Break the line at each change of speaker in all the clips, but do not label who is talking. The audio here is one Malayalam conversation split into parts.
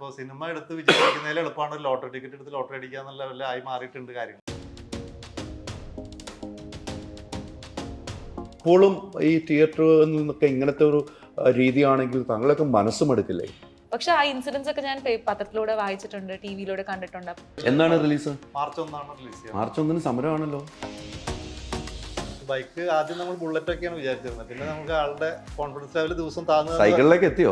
ഇപ്പോൾ സിനിമ എടുത്ത് വിജയിക്കുന്നതിൽ എളുപ്പമാണ് ലോട്ടറി ടിക്കറ്റ് എടുത്ത് ലോട്ടറി അടിക്കുക എന്നുള്ള ലെവലിലായി മാറിയിട്ടുണ്ട് കാര്യങ്ങൾ.
ഇപ്പോഴും ഈ തിയേറ്ററിൽ നിന്നൊക്കെ ഇങ്ങനത്തെ ഒരു രീതിയാണെങ്കിൽ താങ്കളൊക്കെ മനസ്സും എടുക്കില്ലേ?
പക്ഷെ ആ ഇൻസിഡൻസ് ഒക്കെ ഞാൻ പത്രത്തിലൂടെ വായിച്ചിട്ടുണ്ട്, ടിവിയിലൂടെ കണ്ടിട്ടുണ്ട്.
എന്നാണ് റിലീസ്?
മാർച്ച് 1 റിലീസ് ചെയ്യുന്നത്.
മാർച്ച് 1 സമരമാണല്ലോ.
ബൈക്ക് ആദ്യം നമ്മൾ ബുള്ളറ്റ് ഒക്കെയാണ് വിചാരിച്ചിരുന്നത്. പിന്നെ നമുക്ക് ആളുടെ കോൺഫിഡൻസ് ലെവൽ ദിവസം താഴ്ന്നു.
സൈക്കിളിലേക്ക് എത്തിയോ?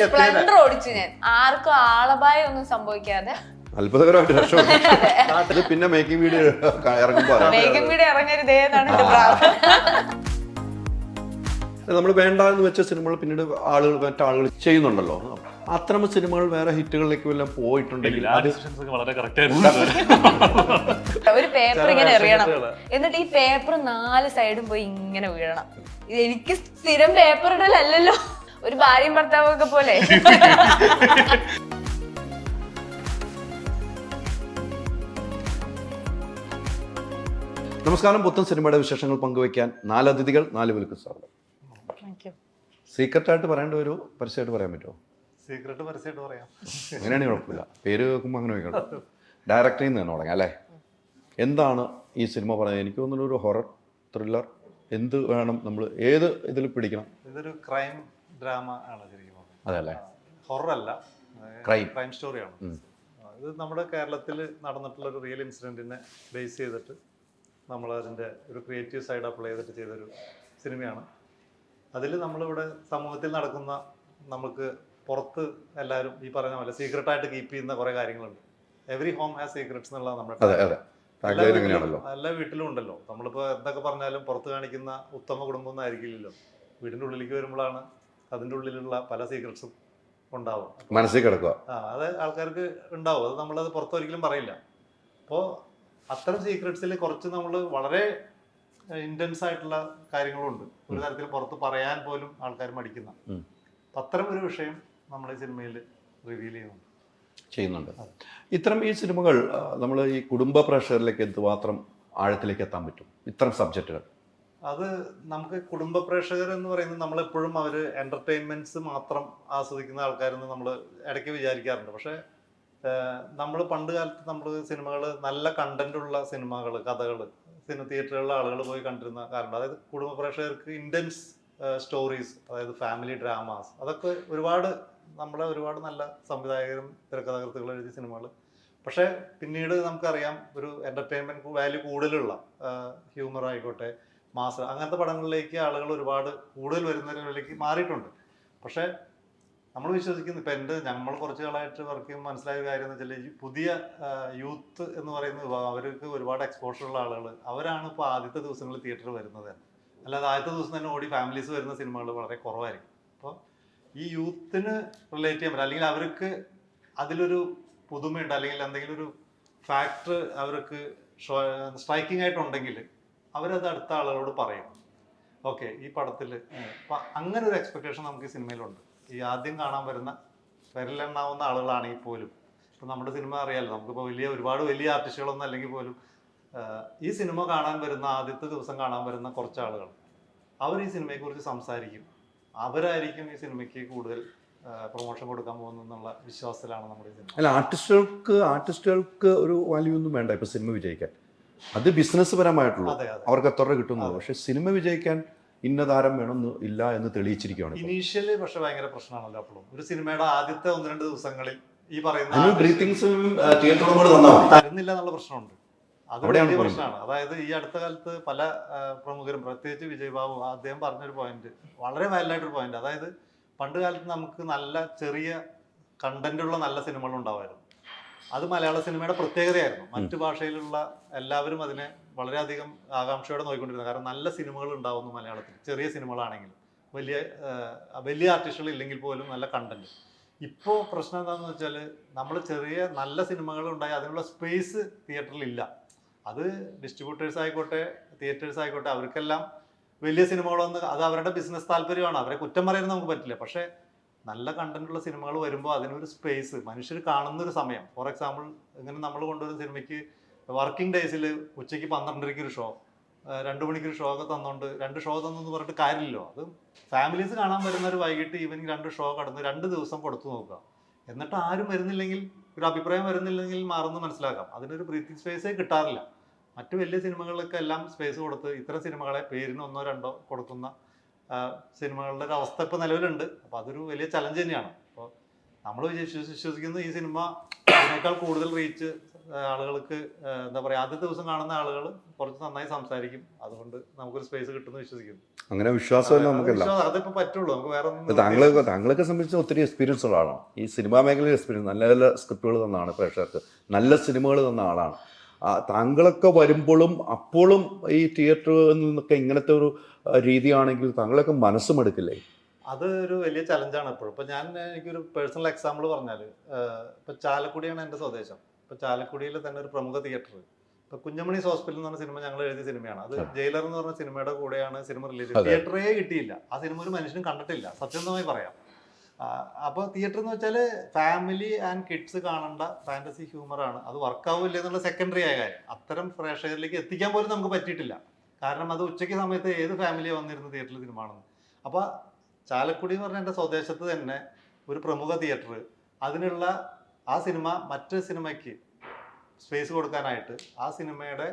സ്പ്ലെൻഡർ ഓടിച്ചു ഞാൻ, ആർക്കും ആളപായം ഒന്നും സംഭവിക്കാതെ
അത്ഭുതകരമായിട്ട് രക്ഷപ്പെട്ടു. പിന്നെ മേക്കിംഗ് വീഡിയോ ഇറങ്ങുമ്പോൾ
ഇറങ്ങരുതേ എന്നാണ് എന്റെ പ്രാർത്ഥന.
നമ്മൾ വേണ്ട എന്ന് വെച്ച സിനിമകൾ പിന്നീട് മറ്റാളുകൾ ചെയ്യുന്നുണ്ടല്ലോ. അത്തരം സിനിമകൾ വേറെ ഹിറ്റുകളിലേക്ക് വല്ലതും പോയിട്ടുണ്ടെങ്കിൽ
ഒരു പേപ്പർ ഇങ്ങനെ എറിയണം, എന്നിട്ട് ഈ പേപ്പർ 4 സൈഡും പോയി ഇങ്ങനെ വീഴണം. ഇത് എനിക്ക് സ്ഥിരം പേപ്പർ ഇടലല്ലോ, ഒരു ഭാര്യയും ഭർത്താവും ഒക്കെ പോലെ.
നമസ്കാരം. പുത്തൻ സിനിമയുടെ വിശേഷങ്ങൾ പങ്കുവയ്ക്കാൻ 4 അതിഥികൾ 4 വിളിക്കും സ്വാഗതം. സീക്രട്ട് ആയിട്ട് പറയേണ്ട ഒരു പരസ്യമായിട്ട് പറയാൻ പറ്റുമോ?
സീക്രട്ട് പരസ്യമായിട്ട് പറയാം.
അങ്ങനെയാണെങ്കിൽ കുഴപ്പമില്ല, പേര് കേൾക്കുമ്പോൾ അങ്ങനെ വയ്ക്കണം. ഡയറക്ടറിൽ നിന്ന് തന്നെ തുടങ്ങാം അല്ലേ? എന്താണ് ഈ സിനിമ പറയുന്നത്? എനിക്ക് തോന്നുന്നു ഒരു ഹൊറർ ത്രില്ലർ. എന്ത് വേണം, നമ്മൾ ഏത് ഇതിൽ പിടിക്കണം?
ഇതൊരു ക്രൈം ഡ്രാമ ആണ് ശരിക്കും.
അതെ അല്ലേ?
ഹൊറർ അല്ല, ക്രൈം സ്റ്റോറിയാണ്. ഇത് നമ്മുടെ കേരളത്തിൽ നടന്നിട്ടുള്ള ഒരു റിയൽ ഇൻസിഡൻറ്റിനെ ബേസ് ചെയ്തിട്ട് നമ്മൾ അതിൻ്റെ ഒരു ക്രിയേറ്റീവ് സൈഡ് അപ്ലൈ ചെയ്തിട്ട് ചെയ്തൊരു സിനിമയാണ്. അതിൽ നമ്മളിവിടെ സമൂഹത്തിൽ നടക്കുന്ന, നമുക്ക് പുറത്ത് എല്ലാവരും ഈ പറഞ്ഞ പോലെ സീക്രട്ടായിട്ട് കീപ്പ് ചെയ്യുന്ന കുറേ കാര്യങ്ങളുണ്ട്. എവറി ഹോം ഹാസ് സീക്രട്സ് എന്നുള്ളത് നമ്മുടെ എല്ലാ വീട്ടിലും ഉണ്ടല്ലോ. നമ്മളിപ്പോൾ എന്തൊക്കെ പറഞ്ഞാലും പുറത്ത് കാണിക്കുന്ന ഉത്തമ കുടുംബം ഒന്നും ആയിരിക്കില്ലല്ലോ. വീടിൻ്റെ ഉള്ളിലേക്ക് വരുമ്പോഴാണ് അതിൻ്റെ ഉള്ളിലുള്ള പല സീക്രട്സും ഉണ്ടാവും,
മനസ്സിൽ കിടക്കുക.
അത് ആൾക്കാർക്ക് ഉണ്ടാവും. അത് നമ്മളത് പുറത്തൊരിക്കലും പറയില്ല. അപ്പോൾ അത്തരം സീക്രട്സിൽ കുറച്ച് നമ്മൾ വളരെ ഇന്റൻസ് ആയിട്ടുള്ള കാര്യങ്ങളുണ്ട്, ഒരു തരത്തിൽ പുറത്ത് പറയാൻ പോലും ആൾക്കാർ മടിക്കുന്ന അത്തരം ഒരു വിഷയം നമ്മൾ ഈ സിനിമയിൽ റിവീൽ ചെയ്യുന്നുണ്ട്.
ഇത്തരം ഈ സിനിമകൾ നമ്മൾ ഈ കുടുംബ പ്രേക്ഷകരിലേക്ക് എന്തുമാത്രം ആഴത്തിലേക്ക് എത്താൻ പറ്റും ഇത്തരം സബ്ജക്റ്റുകൾ?
അത് നമുക്ക് കുടുംബ പ്രേക്ഷകർ എന്ന് പറയുന്നത് നമ്മളെപ്പോഴും അവർ എന്റർടൈൻമെന്റ്സ് മാത്രം ആസ്വദിക്കുന്ന ആൾക്കാരെന്ന് നമ്മൾ ഇടയ്ക്ക് വിചാരിക്കാറുണ്ട്. പക്ഷേ നമ്മൾ പണ്ട് കാലത്ത് നമ്മൾ സിനിമകൾ, നല്ല കണ്ടന്റുള്ള സിനിമകൾ, കഥകൾ തിയേറ്ററുകളിലെ ആളുകൾ പോയി കണ്ടിരുന്ന കാലമുണ്ട്. അതായത് കുടുംബ പ്രേക്ഷകർക്ക് ഇന്റൻസ് സ്റ്റോറീസ്, അതായത് ഫാമിലി ഡ്രാമാസ്, അതൊക്കെ ഒരുപാട് നല്ല സംവിധായകരും തിരക്കഥാകൃത്തുകളും എഴുതിയ സിനിമകൾ. പക്ഷേ പിന്നീട് നമുക്കറിയാം ഒരു എന്റർടൈൻമെന്റ് വാല്യൂ കൂടുതലുള്ള ഹ്യൂമർ ആയിക്കോട്ടെ, മാസ്, അങ്ങനത്തെ പടങ്ങളിലേക്ക് ആളുകൾ ഒരുപാട് കൂടുതൽ വരുന്നതിലേക്ക് മാറിയിട്ടുണ്ട്. പക്ഷേ നമ്മൾ വിശ്വസിക്കുന്നു, ഇപ്പം നമ്മൾ കുറച്ച് കാലമായിട്ട് വർക്ക് ചെയ്യുമ്പോൾ മനസ്സിലായ കാര്യം എന്ന് വെച്ചാൽ, ഈ പുതിയ യൂത്ത് എന്ന് പറയുന്നത് അവർക്ക് ഒരുപാട് എക്സ്പോഷർ ഉള്ള ആളുകൾ, അവരാണ് ഇപ്പോൾ ആദ്യത്തെ ദിവസങ്ങളിൽ തിയേറ്ററിൽ വരുന്നത്. അല്ലാതെ ആദ്യത്തെ ദിവസം തന്നെ ഓടി ഫാമിലീസ് വരുന്ന സിനിമകൾ വളരെ കുറവായിരിക്കും. അപ്പോൾ ഈ യൂത്തിന് റിലേറ്റ് ചെയ്യാൻ പറ്റും, അല്ലെങ്കിൽ അവർക്ക് അതിലൊരു പുതുമയുണ്ട്, അല്ലെങ്കിൽ എന്തെങ്കിലും ഒരു ഫാക്ടർ അവർക്ക് സ്ട്രൈക്കിംഗ് ആയിട്ടുണ്ടെങ്കിൽ അവരത് അടുത്ത ആളുകളോട് പറയും. ഓക്കെ, ഈ പടത്തിൽ അങ്ങനെ ഒരു എക്സ്പെക്ടേഷൻ നമുക്ക് ഈ സിനിമയിലുണ്ട്. ഈ ആദ്യം കാണാൻ വരുന്ന വിരലെണ്ണാവുന്ന ആളുകളാണെങ്കിൽ പോലും, ഇപ്പം നമ്മുടെ സിനിമ അറിയാമല്ലോ, നമുക്കിപ്പോൾ ഒരുപാട് വലിയ ആർട്ടിസ്റ്റുകളൊന്നും അല്ലെങ്കിൽ പോലും ഈ സിനിമ കാണാൻ വരുന്ന ആദ്യത്തെ ദിവസം കാണാൻ വരുന്ന കുറച്ച് ആളുകൾ, അവർ ഈ സിനിമയെക്കുറിച്ച് സംസാരിക്കും. അവരായിരിക്കും ഈ സിനിമയ്ക്ക് കൂടുതൽ പ്രൊമോഷൻ കൊടുക്കാൻ പോകുന്നുള്ള വിശ്വാസത്തിലാണ് നമ്മുടെ സിനിമ.
അല്ല, ആർട്ടിസ്റ്റുകൾക്ക് ഒരു വാല്യൂ ഒന്നും വേണ്ട ഇപ്പം സിനിമ വിജയിക്കാൻ. അത് ബിസിനസ് പരമായിട്ടുള്ളൂ, അവർക്ക് എത്ര രൂപ കിട്ടുന്നത്. പക്ഷെ സിനിമ വിജയിക്കാൻ ഇന്ന താരം വേണമെന്ന് ഇല്ല എന്ന് തെളിയിച്ചിരിക്കുകയാണ്.
ഇനീഷ്യലി പക്ഷെ ഭയങ്കര പ്രശ്നമാണല്ലോ. അപ്പോഴും ഒരു സിനിമയുടെ ആദ്യത്തെ 1-2 ദിവസങ്ങളിൽ ഈ പറയുന്ന തരുന്നില്ല എന്നുള്ള പ്രശ്നമുണ്ട്. അത് വലിയ പ്രശ്നമാണ്. അതായത് ഈ അടുത്ത കാലത്ത് പല പ്രമുഖരും, പ്രത്യേകിച്ച് വിജയ് ബാബു, അദ്ദേഹം പറഞ്ഞൊരു പോയിന്റ്, വളരെ വാലിഡായിട്ടൊരു പോയിന്റ്. അതായത് പണ്ട് കാലത്ത് നമുക്ക് നല്ല ചെറിയ കണ്ടന്റുള്ള നല്ല സിനിമകൾ ഉണ്ടാവുമായിരുന്നു. അത് മലയാള സിനിമയുടെ പ്രത്യേകതയായിരുന്നു. മറ്റു ഭാഷയിലുള്ള എല്ലാവരും അതിനെ വളരെയധികം ആകാംക്ഷയോടെ നോക്കിക്കൊണ്ടിരുന്നത്. കാരണം നല്ല സിനിമകൾ ഉണ്ടാവുന്നു മലയാളത്തിൽ, ചെറിയ സിനിമകളാണെങ്കിലും, വലിയ ആർട്ടിസ്റ്റുകൾ ഇല്ലെങ്കിൽ പോലും നല്ല കണ്ടന്റ്. ഇപ്പോൾ പ്രശ്നം എന്താണെന്ന് വെച്ചാൽ, നമ്മൾ ചെറിയ നല്ല സിനിമകൾ ഉണ്ടായി അതിനുള്ള സ്പേസ് തിയേറ്ററിൽ ഇല്ല. അത് ഡിസ്ട്രിബ്യൂട്ടേഴ്സ് ആയിക്കോട്ടെ, തിയേറ്റേഴ്സ് ആയിക്കോട്ടെ, അവർക്കെല്ലാം വലിയ സിനിമകളൊന്നും, അത് അവരുടെ ബിസിനസ് താല്പര്യമാണ്, അവരെ കുറ്റം പറയാൻ നമുക്ക് പറ്റില്ല. പക്ഷേ നല്ല കണ്ടന്റുള്ള സിനിമകൾ വരുമ്പോൾ അതിനൊരു സ്പേസ്, മനുഷ്യർ കാണുന്നൊരു സമയം. ഫോർ എക്സാമ്പിൾ, ഇങ്ങനെ നമ്മൾ കൊണ്ടുവരുന്ന സിനിമയ്ക്ക് വർക്കിംഗ് ഡേയ്സിൽ ഉച്ചയ്ക്ക് 12:30 ഒരു ഷോ, 2 മണിക്ക് ഒരു ഷോ ഒക്കെ തന്നുകൊണ്ട് 2 ഷോ തന്നെന്ന് പറഞ്ഞിട്ട് കാര്യമില്ലല്ലോ. അത് ഫാമിലീസ് കാണാൻ വരുന്നവർ വൈകിട്ട് ഈവനിങ് 2 ഷോ കടന്ന് 2 ദിവസം കൊടുത്തു നോക്കുക. എന്നിട്ട് ആരും വരുന്നില്ലെങ്കിൽ, ഒരു അഭിപ്രായം വരുന്നില്ലെങ്കിൽ മാറുന്നു മനസ്സിലാക്കാം. അതിനൊരു ബ്രീത്തിങ് സ്പേസേ കിട്ടാറില്ല. മറ്റു വലിയ സിനിമകളിലൊക്കെ എല്ലാം സ്പേസ് കൊടുത്ത് ഇത്തരം സിനിമകളെ പേരിന് 1 2 കൊടുക്കുന്ന സിനിമകളുടെ ഒരു അവസ്ഥ ഇപ്പോൾ നിലവിലുണ്ട്. അപ്പോൾ അതൊരു വലിയ ചലഞ്ച് തന്നെയാണ്. അപ്പോൾ നമ്മൾ വിശ്വസിക്കുന്നത് ഈ സിനിമ അതിനേക്കാൾ കൂടുതൽ റീച്ച് ആളുകൾക്ക്, എന്താ പറയുക, ആദ്യത്തെ ദിവസം കാണുന്ന ആളുകൾ കുറച്ച് നന്നായി സംസാരിക്കും. അതുകൊണ്ട് നമുക്കൊരു സ്പേസ് കിട്ടുമെന്ന് വിശ്വസിക്കുന്നു.
അങ്ങനെ വിശ്വാസമല്ല നമുക്കല്ല.
അതിപ്പോ പറ്റുള്ളൂ, നമുക്ക് വേറെ
താങ്കളൊക്കെ സംബന്ധിച്ച് ഒത്തിരി എക്സ്പീരിയൻസ് ഉള്ള ആളാണ്. ഈ സിനിമാ മേഖലയിൽ എക്സ്പീരിയൻസ്, നല്ല നല്ല സ്ക്രിപ്റ്റുകൾ തന്നാണ് പ്രേക്ഷകർക്ക്, നല്ല സിനിമകൾ തന്ന ആളാണ്. താങ്കളൊക്കെ വരുമ്പോഴും അപ്പോഴും ഈ തിയേറ്ററിൽ നിന്നൊക്കെ ഇങ്ങനത്തെ ഒരു രീതിയാണെങ്കിൽ താങ്കളൊക്കെ മനസ്സും എടുക്കില്ലേ?
അത് ഒരു വലിയ ചലഞ്ചാണ് എപ്പോഴും. ഇപ്പൊ എനിക്കൊരു പേഴ്സണൽ എക്സാമ്പിൾ പറഞ്ഞാല്, ഇപ്പൊ ചാലക്കുടിയാണ് എൻ്റെ സ്വദേശം. ഇപ്പൊ ചാലക്കുടിയിൽ തന്നെ ഒരു പ്രമുഖ തിയേറ്റർ, ഇപ്പൊ കുഞ്ഞമണീസ് ഹോസ്പിറ്റൽ എന്ന് പറഞ്ഞ സിനിമ ഞങ്ങൾ എഴുതിയ സിനിമയാണ്. അത് ജയിലർ എന്ന് പറഞ്ഞ സിനിമയുടെ കൂടെയാണ് സിനിമ റിലീസ് ചെയ്തത്. തിയേറ്ററേ കിട്ടിയില്ല, ആ സിനിമ ഒരു മനുഷ്യനും കണ്ടിട്ടില്ല, സത്യസന്ധമായി പറയാം. അപ്പോൾ തിയേറ്റർ എന്ന് വെച്ചാൽ ഫാമിലി ആൻഡ് കിഡ്സ് കാണേണ്ട ഫാന്റസി ഹ്യൂമറാണ്. അത് വർക്കാവില്ല എന്നുള്ള സെക്കൻഡറി ആയ കാര്യം. അത്തരം പ്രേക്ഷകരിലേക്ക് എത്തിക്കാൻ പോലും നമുക്ക് പറ്റിയിട്ടില്ല. കാരണം അത് ഉച്ചയ്ക്ക് സമയത്ത് ഏത് ഫാമിലിയാണ് വന്നിരുന്ന തിയേറ്ററിൽ സിനിമ ആണെന്ന്. അപ്പോൾ ചാലക്കുടി എന്ന് പറഞ്ഞ എൻ്റെ സ്വദേശത്ത് തന്നെ ഒരു പ്രമുഖ തിയേറ്റർ, അതിനുള്ള ആ സിനിമ മറ്റ് സിനിമയ്ക്ക് സ്പേസ് കൊടുക്കാനായിട്ട് ആ സിനിമയുടെ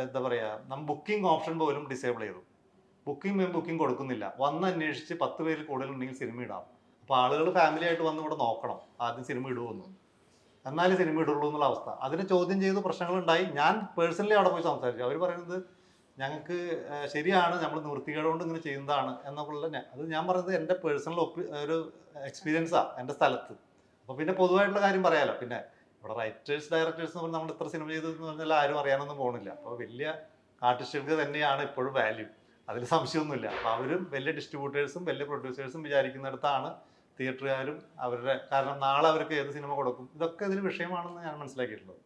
എന്താ പറയുക, ബുക്കിംഗ് ഓപ്ഷൻ പോലും ഡിസേബിൾ ചെയ്തു. ബുക്കിംഗ് കൊടുക്കുന്നില്ല. വന്ന് അന്വേഷിച്ച് 10 പേരിൽ കൂടുതലുണ്ടെങ്കിൽ സിനിമ ഇടാം. അപ്പോൾ ആളുകൾ ഫാമിലി ആയിട്ട് വന്ന് ഇവിടെ നോക്കണം ആദ്യം സിനിമ ഇടുമെന്ന്, എന്നാലേ സിനിമ ഇടുള്ളൂ എന്നുള്ള അവസ്ഥ. അതിനെ ചോദ്യം ചെയ്ത് പ്രശ്നങ്ങളുണ്ടായി. ഞാൻ പേഴ്സണലി അവിടെ പോയി സംസാരിച്ചു. അവർ പറയുന്നത് ഞങ്ങൾക്ക് ശരിയാണ്, നമ്മൾ നിവൃത്തികേട് കൊണ്ട് ഇങ്ങനെ ചെയ്യുന്നതാണ് എന്നൊക്കെയുള്ള. അത് ഞാൻ പറയുന്നത് എൻ്റെ പേഴ്സണൽ ഒരു എക്സ്പീരിയൻസാണ് എൻ്റെ സ്ഥലത്ത്. അപ്പോൾ പിന്നെ പൊതുവായിട്ടുള്ള കാര്യം പറയാമല്ലോ. പിന്നെ ഇവിടെ റൈറ്റേഴ്സ് ഡയറക്ടേഴ്സ് എന്ന് പറഞ്ഞാൽ നമ്മൾ ഇത്ര സിനിമ ചെയ്തതെന്ന് പറഞ്ഞാൽ ആരും അറിയാനൊന്നും പോകുന്നില്ല. അപ്പോൾ വലിയ ആർട്ടിസ്റ്റുകൾക്ക് തന്നെയാണ് ഇപ്പോഴും വാല്യൂ, അതിൽ സംശയമൊന്നുമില്ല. അപ്പോൾ അവരും വലിയ ഡിസ്ട്രിബ്യൂട്ടേഴ്സും വലിയ പ്രൊഡ്യൂസേഴ്സും വിചാരിക്കുന്നിടത്താണ് തിയേറ്ററുകാരും അവരുടെ, കാരണം നാളെ അവർക്ക് ഏത് സിനിമ കൊടുക്കും, ഇതൊക്കെ ഇതിന് വിഷയമാണെന്ന് ഞാൻ മനസ്സിലാക്കിയിട്ടുള്ളത്.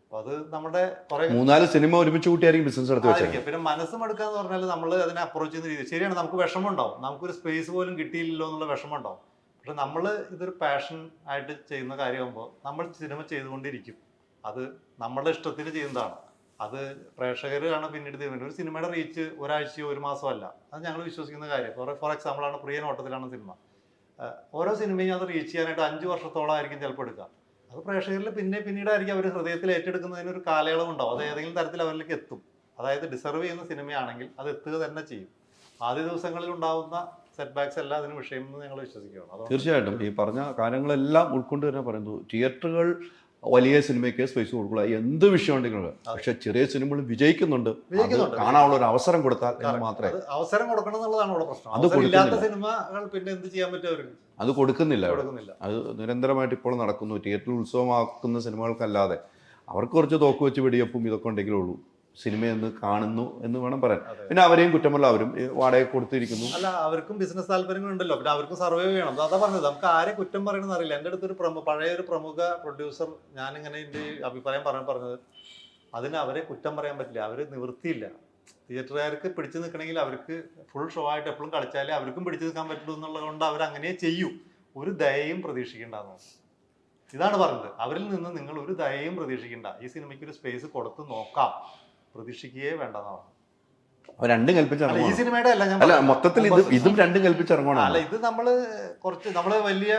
അപ്പോൾ അത് നമ്മുടെ കുറെ
3-4 സിനിമ ഒരുമിച്ച് കൂട്ടിയായിരിക്കും ബിസിനസ് എടുത്ത് വെച്ചത്.
പിന്നെ മനസ്സും എടുക്കാന്ന് പറഞ്ഞാൽ നമ്മൾ അതിനെ അപ്രോച്ച് ചെയ്യുന്ന രീതി ശരിയാണ്. നമുക്ക് വിഷമം ഉണ്ടാവും, നമുക്കൊരു സ്പേസ് പോലും കിട്ടിയില്ലല്ലോ എന്നുള്ള വിഷമം ഉണ്ടാവും. പക്ഷെ നമ്മൾ ഇതൊരു പാഷൻ ആയിട്ട് ചെയ്യുന്ന കാര്യമാകുമ്പോൾ നമ്മൾ സിനിമ ചെയ്തുകൊണ്ടിരിക്കും. അത് നമ്മളുടെ ഇഷ്ടത്തിന് ചെയ്യുന്നതാണ്. അത് പ്രേക്ഷകരാണ് പിന്നീട് തീരുമാനിക്കുന്നത്. ഒരു സിനിമയുടെ റീച്ച് ഒരാഴ്ചയോ 1 മാസമോ അല്ല, അത് ഞങ്ങൾ വിശ്വസിക്കുന്ന കാര്യം. ഫോർ എക്സാമ്പിളാണ് പ്രിയ നോട്ടത്തിലാണ് സിനിമ. ഓരോ സിനിമയും അത് റീച്ച് ചെയ്യാനായിട്ട് 5 വർഷത്തോളം ആയിരിക്കും ചിലപ്പോൾ എടുക്കുക. അത് പ്രേക്ഷകരിൽ പിന്നീടായിരിക്കും അവർ ഹൃദയത്തിൽ ഏറ്റെടുക്കുന്നതിന് ഒരു കാലയളവ് ഉണ്ടാവും. അത് ഏതെങ്കിലും തരത്തിൽ അവരിലേക്ക് എത്തും. അതായത് ഡിസർവ് ചെയ്യുന്ന സിനിമയാണെങ്കിൽ അത് എത്തുക തന്നെ ചെയ്യും. ആദ്യ ദിവസങ്ങളിൽ ഉണ്ടാവുന്ന സെറ്റ് ബാക്സ് എല്ലാം അതിന് വിഷയമെന്ന് ഞങ്ങൾ വിശ്വസിക്കുകയാണ്.
തീർച്ചയായിട്ടും ഈ പറഞ്ഞ കാര്യങ്ങളെല്ലാം ഉൾക്കൊണ്ട് തന്നെ പറയുന്നത് തിയേറ്ററുകൾ വലിയ സിനിമയ്ക്ക് സ്പേസ് കൊടുക്കുക, എന്ത് വിഷയം ഉണ്ടെങ്കിലും. പക്ഷെ ചെറിയ സിനിമകൾ വിജയിക്കുന്നുണ്ട്. കാണാനുള്ള ഒരു അവസരം കൊടുത്താൽ മാത്രമേ.
അവസരം കൊടുക്കണം എന്നുള്ളതാണ് ഇവിടെ പ്രശ്നം. അത് സിനിമകൾ പിന്നെ എന്ത് ചെയ്യാൻ പറ്റും അവർക്ക്?
അത് കൊടുക്കുന്നില്ല. അത് നിരന്തരമായിട്ട് ഇപ്പോൾ നടക്കുന്നു. തിയേറ്ററിൽ ഉത്സവമാക്കുന്ന സിനിമകൾക്കല്ലാതെ അവർക്ക് കുറച്ച് തോക്ക് വെച്ച് വെടിയപ്പും ഇതൊക്കെ ഉണ്ടെങ്കിലേ ഉള്ളൂ സിനിമയെന്ന് കാണുന്നു എന്ന് വേണം പറയാൻ. പിന്നെ അവരെയും കുറ്റമല്ല, അവരും വാടക കൊടുത്തിരിക്കുന്നു.
അല്ല, അവർക്കും ബിസിനസ് താല്പര്യങ്ങളുണ്ടല്ലോ, പിന്നെ അവർക്കും സർവൈവ് ചെയ്യണം. അതാ പറഞ്ഞത്, നമുക്ക് ആരെ കുറ്റം പറയണമെന്ന് അറിയില്ല. എൻ്റെ അടുത്തൊരു പഴയ ഒരു പ്രമുഖ പ്രൊഡ്യൂസർ, ഞാനിങ്ങനെ എൻ്റെ അഭിപ്രായം പറഞ്ഞത്, അതിന് അവരെ കുറ്റം പറയാൻ പറ്റില്ല. അവർ നിവൃത്തിയില്ല. തിയേറ്ററുകാർക്ക് പിടിച്ചു നിൽക്കണമെങ്കിൽ അവർക്ക് ഫുൾ ഷോ ആയിട്ട് എപ്പോഴും കളിച്ചാലേ അവർക്കും പിടിച്ചു നിൽക്കാൻ പറ്റുള്ളൂ എന്നുള്ളത് കൊണ്ട് അവരങ്ങനെ ചെയ്യൂ. ഒരു ദയയും പ്രതീക്ഷിക്കേണ്ടെന്ന്, ഇതാണ് പറഞ്ഞത്. അവരിൽ നിന്ന് നിങ്ങൾ ഒരു ദയയും പ്രതീക്ഷിക്കേണ്ട. ഈ സിനിമയ്ക്ക് ഒരു സ്പേസ് കൊടുത്ത് നോക്കാം, പ്രതീക്ഷിക്കുകയേ വേണ്ടെന്നാണ്.
രണ്ടും കൽപ്പിച്ചിറങ്ങും.
ഈ സിനിമയുടെ
അല്ല, മൊത്തത്തിൽ ഇതും രണ്ടും കൽപ്പിച്ചിറങ്ങണം.
അല്ല, ഇത് നമ്മള് വലിയ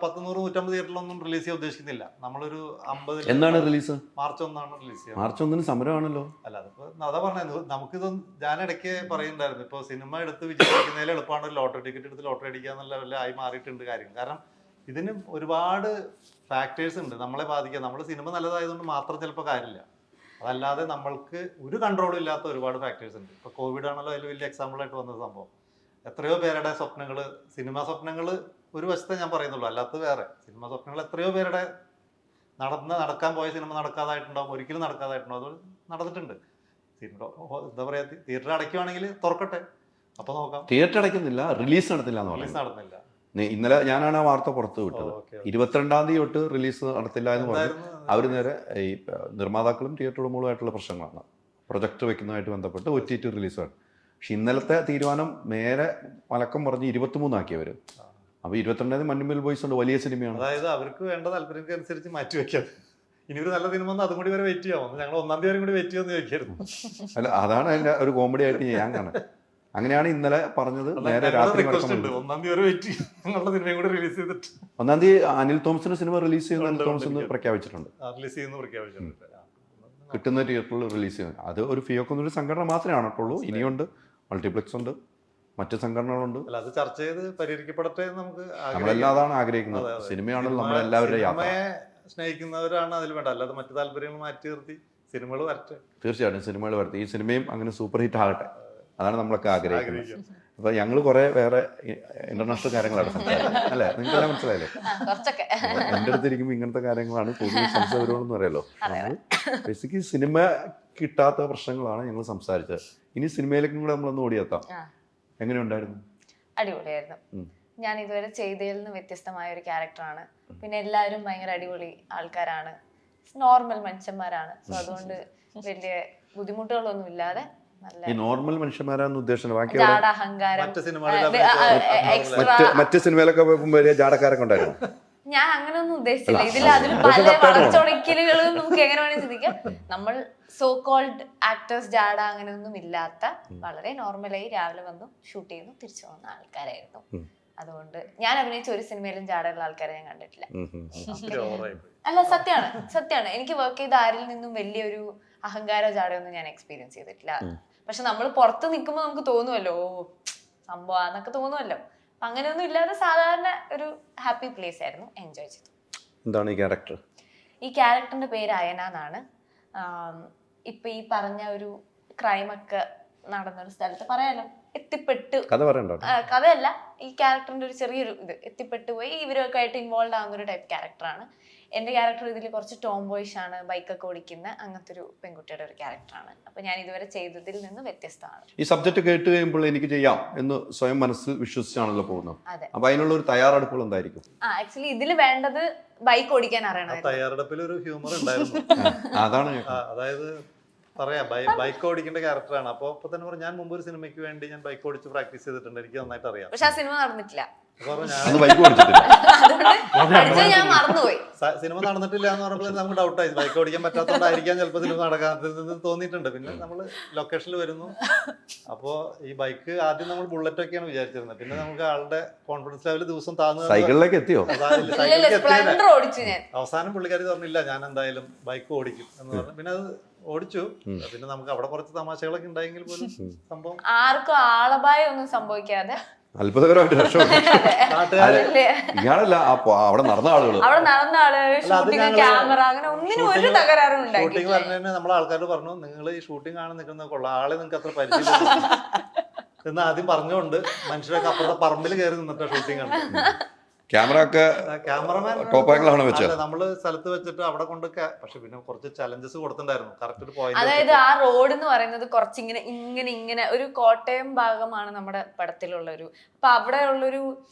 100-150 തിയേറ്ററിലൊന്നും റിലീസ് ചെയ്യാൻ ഉദ്ദേശിക്കുന്നില്ല. നമ്മളൊരു 50.
എന്നാണ് റിലീസ്?
മാർച്ച് 1 റിലീസ് ചെയ്യുക.
മാർച്ച് 1 സമരമാണല്ലോ.
അല്ല, അതിപ്പോ അതാ പറഞ്ഞത്, നമുക്കിതൊന്നും ഞാൻ ഇടയ്ക്ക് പറയുന്നുണ്ടായിരുന്നു. ഇപ്പൊ സിനിമ എടുത്ത് വിജയിക്കുന്നതിൽ എളുപ്പമാണ് ഒരു ലോട്ടറി ടിക്കറ്റ് എടുത്ത് ലോട്ടറി അടിക്കുക എന്നുള്ള ലെവലിലായി മാറിയിട്ടുണ്ട് കാര്യം. കാരണം ഇതിന് ഒരുപാട് ഫാക്ടേഴ്സ് ഉണ്ട് നമ്മളെ ബാധിക്കുക. നമ്മൾ സിനിമ നല്ലതായതുകൊണ്ട് മാത്രം ചിലപ്പോൾ കാര്യമില്ല. അതല്ലാതെ നമ്മൾക്ക് ഒരു കൺട്രോളും ഇല്ലാത്ത ഒരുപാട് ഫാക്ടേഴ്സ് ഉണ്ട്. ഇപ്പോൾ കോവിഡ് ആണല്ലോ അതിൽ വലിയ എക്സാമ്പിളായിട്ട് വന്നത് സംഭവം. എത്രയോ പേരുടെ സ്വപ്നങ്ങൾ, സിനിമാ സ്വപ്നങ്ങൾ ഒരു വശത്തെ ഞാൻ പറയുന്നുള്ളൂ, അല്ലാത്തത് വേറെ. സിനിമാ സ്വപ്നങ്ങൾ എത്രയോ പേരുടെ നടക്കാൻ പോയ സിനിമ നടക്കാതായിട്ടുണ്ടാവും, ഒരിക്കലും നടക്കാതായിട്ടുണ്ടാവും. അത് നടന്നിട്ടുണ്ട്. സിനിമ എന്താ പറയുക, തിയേറ്റർ അടയ്ക്കുവാണെങ്കിൽ തുറക്കട്ടെ, അപ്പോൾ നോക്കാം.
തിയേറ്റർ അടയ്ക്കുന്നില്ല, റിലീസ് നടത്തില്ല.
റിലീസ് നടന്നില്ല.
ഇന്നലെ ഞാനാണ് ആ വാർത്ത പുറത്ത് വിട്ടത്. 22-ാം തീയതി തൊട്ട് റിലീസ് നടത്തില്ല എന്ന് പറഞ്ഞു. അവർ നേരെ ഈ നിർമ്മാതാക്കളും തിയേറ്റർ ഉടമകളുമായിട്ടുള്ള പ്രശ്നങ്ങളാണ്. പ്രൊജക്ട് വെക്കുന്നതായിട്ട് ബന്ധപ്പെട്ട് OTT റിലീസാണ്. പക്ഷെ ഇന്നലത്തെ തീരുമാനം നേരെ മലക്കം പറഞ്ഞ് 23 ആക്കിയവർ. അപ്പോൾ 22-ാം തീയതി മഞ്ഞുമേൽ ബോയ്സ് ഉണ്ട്, വലിയ സിനിമയാണ്.
അതായത് അവർക്ക് വേണ്ട താല്പര്യത്തിനനുസരിച്ച് മാറ്റി വെക്കാം. ഇനി ഒരു നല്ല സിനിമ വന്ന് അതും കൂടി വരെ വെയിറ്റ് ചെയ്യാം. ഞങ്ങൾ 1-ാം തീയതി വരെ കൂടി വെയിറ്റ് ചെയ്യുമെന്ന് ചോദിക്കായിരുന്നു.
അല്ല, അതാണ് അതിൻ്റെ ഒരു കോമഡി ആയിട്ട് ഞാൻ കാണാം. അങ്ങനെയാണ് ഇന്നലെ പറഞ്ഞത്. നേരെ രാത്രി
റിക്വസ്റ്റ് ഉണ്ട്, 1-ാം തീയതി വരെ വെയിറ്റ് ചെയ്യും, ഞങ്ങളുടെ സിനിമയും കൂടി റിലീസ് ചെയ്തിട്ട്.
1-ാം തീയതി അനിൽ തോമസിന്റെ സിനിമ റിലീസ് ചെയ്യുന്ന അനിൽ തോമസ് എന്ന് പ്രഖ്യാപിച്ചിട്ടുണ്ട്.
റിലീസ് ചെയ്യുന്ന പ്രഖ്യാപിച്ചിട്ടുണ്ട്.
കിട്ടുന്ന തിയേറ്ററിൽ റിലീസ് ചെയ്യുന്നത് അത് ഒരു ഫിയോക്കൊന്നൊരു സംഘടന മാത്രമേ ആണുള്ളൂ. ഇനിയുണ്ട്, മൾട്ടിപ്ലക്സ് ഉണ്ട്, മറ്റ് സംഘടനകളുണ്ട്.
അല്ല, അത് ചർച്ച ചെയ്ത് പരിഹരിക്കപ്പെടട്ടെ എന്ന് നമുക്ക്
നമ്മളെല്ലാം അതാണ് ആഗ്രഹിക്കുന്നത്. സിനിമയാണല്ലോ നമ്മളെല്ലാവരുടെയും യാത്ര.
സിനിമയെ സ്നേഹിക്കുന്നവരാണ് അതിൽ വേണ്ട, അല്ലാതെ മറ്റു താല്പര്യങ്ങൾ മാറ്റി നിർത്തി സിനിമകൾ വരട്ടെ.
തീർച്ചയായിട്ടും സിനിമകൾ വരട്ടെ, ഈ സിനിമയും അങ്ങനെ സൂപ്പർ ഹിറ്റ് ആകട്ടെ, അതാണ് നമ്മളൊക്കെ ആഗ്രഹിക്കുന്നത്. അപ്പൊ ഞങ്ങൾ കുറെ വേറെ ഇന്റർനാഷണൽ കാര്യങ്ങളാണ് സംസാരിക്കുന്നത് അല്ലെ, നിങ്ങൾക്ക് മനസ്സിലായില്ലേ? എൻ്റെ അടുത്തിരിക്കുമ്പോൾ ഇങ്ങനത്തെ കാര്യങ്ങളാണ് കൂടുതൽ സംസാരമെന്ന് പറയല്ലോ. നമ്മൾ ബേസിക്കലി സിനിമ കിട്ടാത്ത പ്രശ്നങ്ങളാണ് ഞങ്ങൾ സംസാരിച്ചത്. ഇനി സിനിമയിലേക്കും കൂടെ നമ്മളൊന്ന് ഓടിയെത്താം. എങ്ങനെയുണ്ടായിരുന്നു?
അടിപൊളിയായിരുന്നു. ഞാൻ ഇതുവരെ ചെയ്തതിൽ നിന്ന് വ്യത്യസ്തമായ ഒരു ക്യാരക്ടറാണ്. പിന്നെ എല്ലാവരും ഭയങ്കര അടിപൊളി ആൾക്കാരാണ്, നോർമൽ മനുഷ്യന്മാരാണ്. സോ അതുകൊണ്ട് വലിയ ബുദ്ധിമുട്ടുകളൊന്നും ഇല്ലാതെ
ഈ നോർമൽ മനുഷ്യന്മാരാന്ന് ഉദ്ദേശിച്ചത്
അഹങ്കാരം
മറ്റ് സിനിമയിലൊക്കെ വലിയ ജാടക്കാരൊക്കെ ഉണ്ടായിരുന്നു.
ഞാൻ അങ്ങനെയൊന്നും ഉദ്ദേശിച്ചില്ല. ഇതിൽ അതിൽ പല വളച്ചൊടിക്കലുകളും നമുക്ക് എങ്ങനെ വേണമെങ്കിൽ ചിന്തിക്കാം. നമ്മൾ സോ കോൾഡ് ആക്ടേഴ്സ് ജാട അങ്ങനെയൊന്നും ഇല്ലാത്ത വളരെ നോർമലായി രാവിലെ വന്നു ഷൂട്ട് ചെയ്യുന്നു തിരിച്ചു പോകുന്ന ആൾക്കാരായിരുന്നു. അതുകൊണ്ട് ഞാൻ അഭിനയിച്ച ഒരു സിനിമയിലും ജാടയുള്ള ആൾക്കാരെ ഞാൻ കണ്ടിട്ടില്ല. അല്ല, സത്യമാണ്. എനിക്ക് വർക്ക് ചെയ്ത ആരിൽ നിന്നും വലിയൊരു അഹങ്കാര ജാടയൊന്നും ഞാൻ എക്സ്പീരിയൻസ് ചെയ്തിട്ടില്ല. പക്ഷെ നമ്മൾ പുറത്ത് നിൽക്കുമ്പോൾ നമുക്ക് തോന്നുമല്ലോ, സംഭവം എന്നൊക്കെ തോന്നുമല്ലോ. അങ്ങനെയൊന്നും ഇല്ലാതെ സാധാരണ ഒരു ഹാപ്പി പ്ലേസ് ആയിരുന്നു. എൻജോയ് ചെയ്തു.
എന്താണ് ഈ ക്യാരക്ടർ?
ഈ ക്യാരക്ടറിന്റെ പേര് അയന എന്നാണ്. ഇപ്പൊ ഈ പറഞ്ഞ ഒരു ക്രൈമൊക്കെ നടന്നൊരു സ്ഥലത്ത് പറയാലോ എത്തിപ്പെട്ടു, കഥയല്ല, ഈ ക്യാരക്ടറിന്റെ ഒരു ചെറിയൊരു ഇത് എത്തിപ്പെട്ടു പോയി ഇവരൊക്കെ ആയിട്ട് ഇൻവോൾവ് ആവുന്ന ഒരു ടൈപ്പ് ക്യാരക്ടറാണ്. എൻ്റെ ക്യാരക്ടർ ഇതിൽ കുറച്ച് ടോം ബോയ്ഷ് ആണ്, ബൈക്കൊക്കെ ഓടിക്കുന്ന അങ്ങനത്തെ ഒരു പെൺകുട്ടിയുടെ ഒരു ക്യാരക്ടറാണ്. അപ്പൊ ഞാൻ ഇതുവരെ ചെയ്തതിൽ നിന്ന് വ്യത്യസ്തമാണ്.
ഈ സബ്ജക്ട് കേട്ട് കഴിയുമ്പോൾ എനിക്ക് ചെയ്യാം എന്ന് സ്വയം മനസ്സിൽ വിശ്വസിച്ചാണല്ലോ പോകുന്നത്.
അതെ.
അപ്പൊ അതിനുള്ള ഒരു തയ്യാറെടുപ്പുകൾ എന്തായിരിക്കും?
ആക്ച്വലി ഇതിൽ വേണ്ടത് ബൈക്ക് ഓടിക്കാൻ അറിയണം.
തയ്യാറെടുപ്പിൽ ഒരു ഹ്യൂമർ ഉണ്ടായിരുന്നു.
അതാണ്,
അതായത് പറയാം, ബൈക്ക് ഓടിക്കേണ്ട ക്യാരക്ടറാണ്. അപ്പൊ തന്നെ പറഞ്ഞു, ഞാൻ മുമ്പ് ഒരു സിനിമയ്ക്ക് വേണ്ടി ഞാൻ ബൈക്ക് ഓടിച്ച് പ്രാക്ടീസ് ചെയ്തിട്ടുണ്ട്, എനിക്ക് നന്നായിട്ട് അറിയാം.
പക്ഷെ ആ സിനിമ നടന്നിട്ടില്ല. ഞാൻ മറന്നുപോയി.
സിനിമ നടന്നിട്ടില്ല എന്ന് പറഞ്ഞപ്പോൾ നമുക്ക് ഡൗട്ടായി, ബൈക്ക് ഓടിക്കാൻ പറ്റാത്തതുകൊണ്ടായിരിക്കാം ചിലപ്പോൾ സിനിമ നടക്കാത്തത് തോന്നിയിട്ടുണ്ട്. പിന്നെ നമ്മൾ ലൊക്കേഷനിൽ വരുന്നു, അപ്പോൾ ഈ ബൈക്ക് ആദ്യം നമ്മൾ ബുള്ളറ്റ് ഒക്കെയാണ് വിചാരിച്ചിരുന്നത്. പിന്നെ നമുക്ക് ആളുടെ കോൺഫിഡൻസ് ലെവൽ ദിവസം
സൈക്കിളിലേക്ക് എത്തിയോ?
അവസാനം പുള്ളിക്കാരി പറഞ്ഞില്ല, ഞാൻ എന്തായാലും ബൈക്ക് ഓടിക്കും എന്ന് പറഞ്ഞു. പിന്നെ അത് ഓടിച്ചു. പിന്നെ നമുക്ക് അവിടെ കുറച്ച് തമാശകളൊക്കെ ഉണ്ടായെങ്കിൽ പോലും സംഭവം
ആർക്കും ആളപായം ഒന്നും സംഭവിക്കാതെ
അത്ഭുതകരമായിട്ട് ഇയാളല്ല അവിടെ നടന്ന ആളുകൾ,
ക്യാമറ, അങ്ങനെ ഒന്നിനും ഒരു തകരാറും
ഷൂട്ടിംഗ് പറഞ്ഞതിന് നമ്മളെ ആൾക്കാർ പറഞ്ഞു, നിങ്ങൾ ഈ ഷൂട്ടിംഗ് കാണാൻ നിൽക്കുന്ന കൊള്ളാം, ആളെ നിങ്ങൾക്ക് അത്ര പരിചയം എന്ന് ആദ്യം പറഞ്ഞുകൊണ്ട് മനുഷ്യരൊക്കെ അപ്പുറത്തെ പറമ്പിൽ കയറി നിന്നിട്ട് ഷൂട്ടിംഗ് കണ്ടു.
ക്യാമറമാൻ ടോപ്പ് ആംഗിളാണ് വെച്ചത്.
നമ്മള് സ്ഥലത്ത് വെച്ചിട്ട് അവിടെ കൊണ്ട്, പക്ഷെ പിന്നെ കുറച്ച് ചലഞ്ചസ് കൊടുത്തിട്ടുണ്ടായിരുന്നു. കറക്റ്റ് ഒരു പോയിന്റ്.
അതായത് ആ റോഡ് എന്ന് പറയുന്നത് കുറച്ചിങ്ങനെ ഇങ്ങനെ ഒരു കോട്ടയം ഭാഗമാണ് നമ്മുടെ പടത്തിലുള്ള ഒരു. അപ്പൊ അവിടെ ഉള്ളൊരു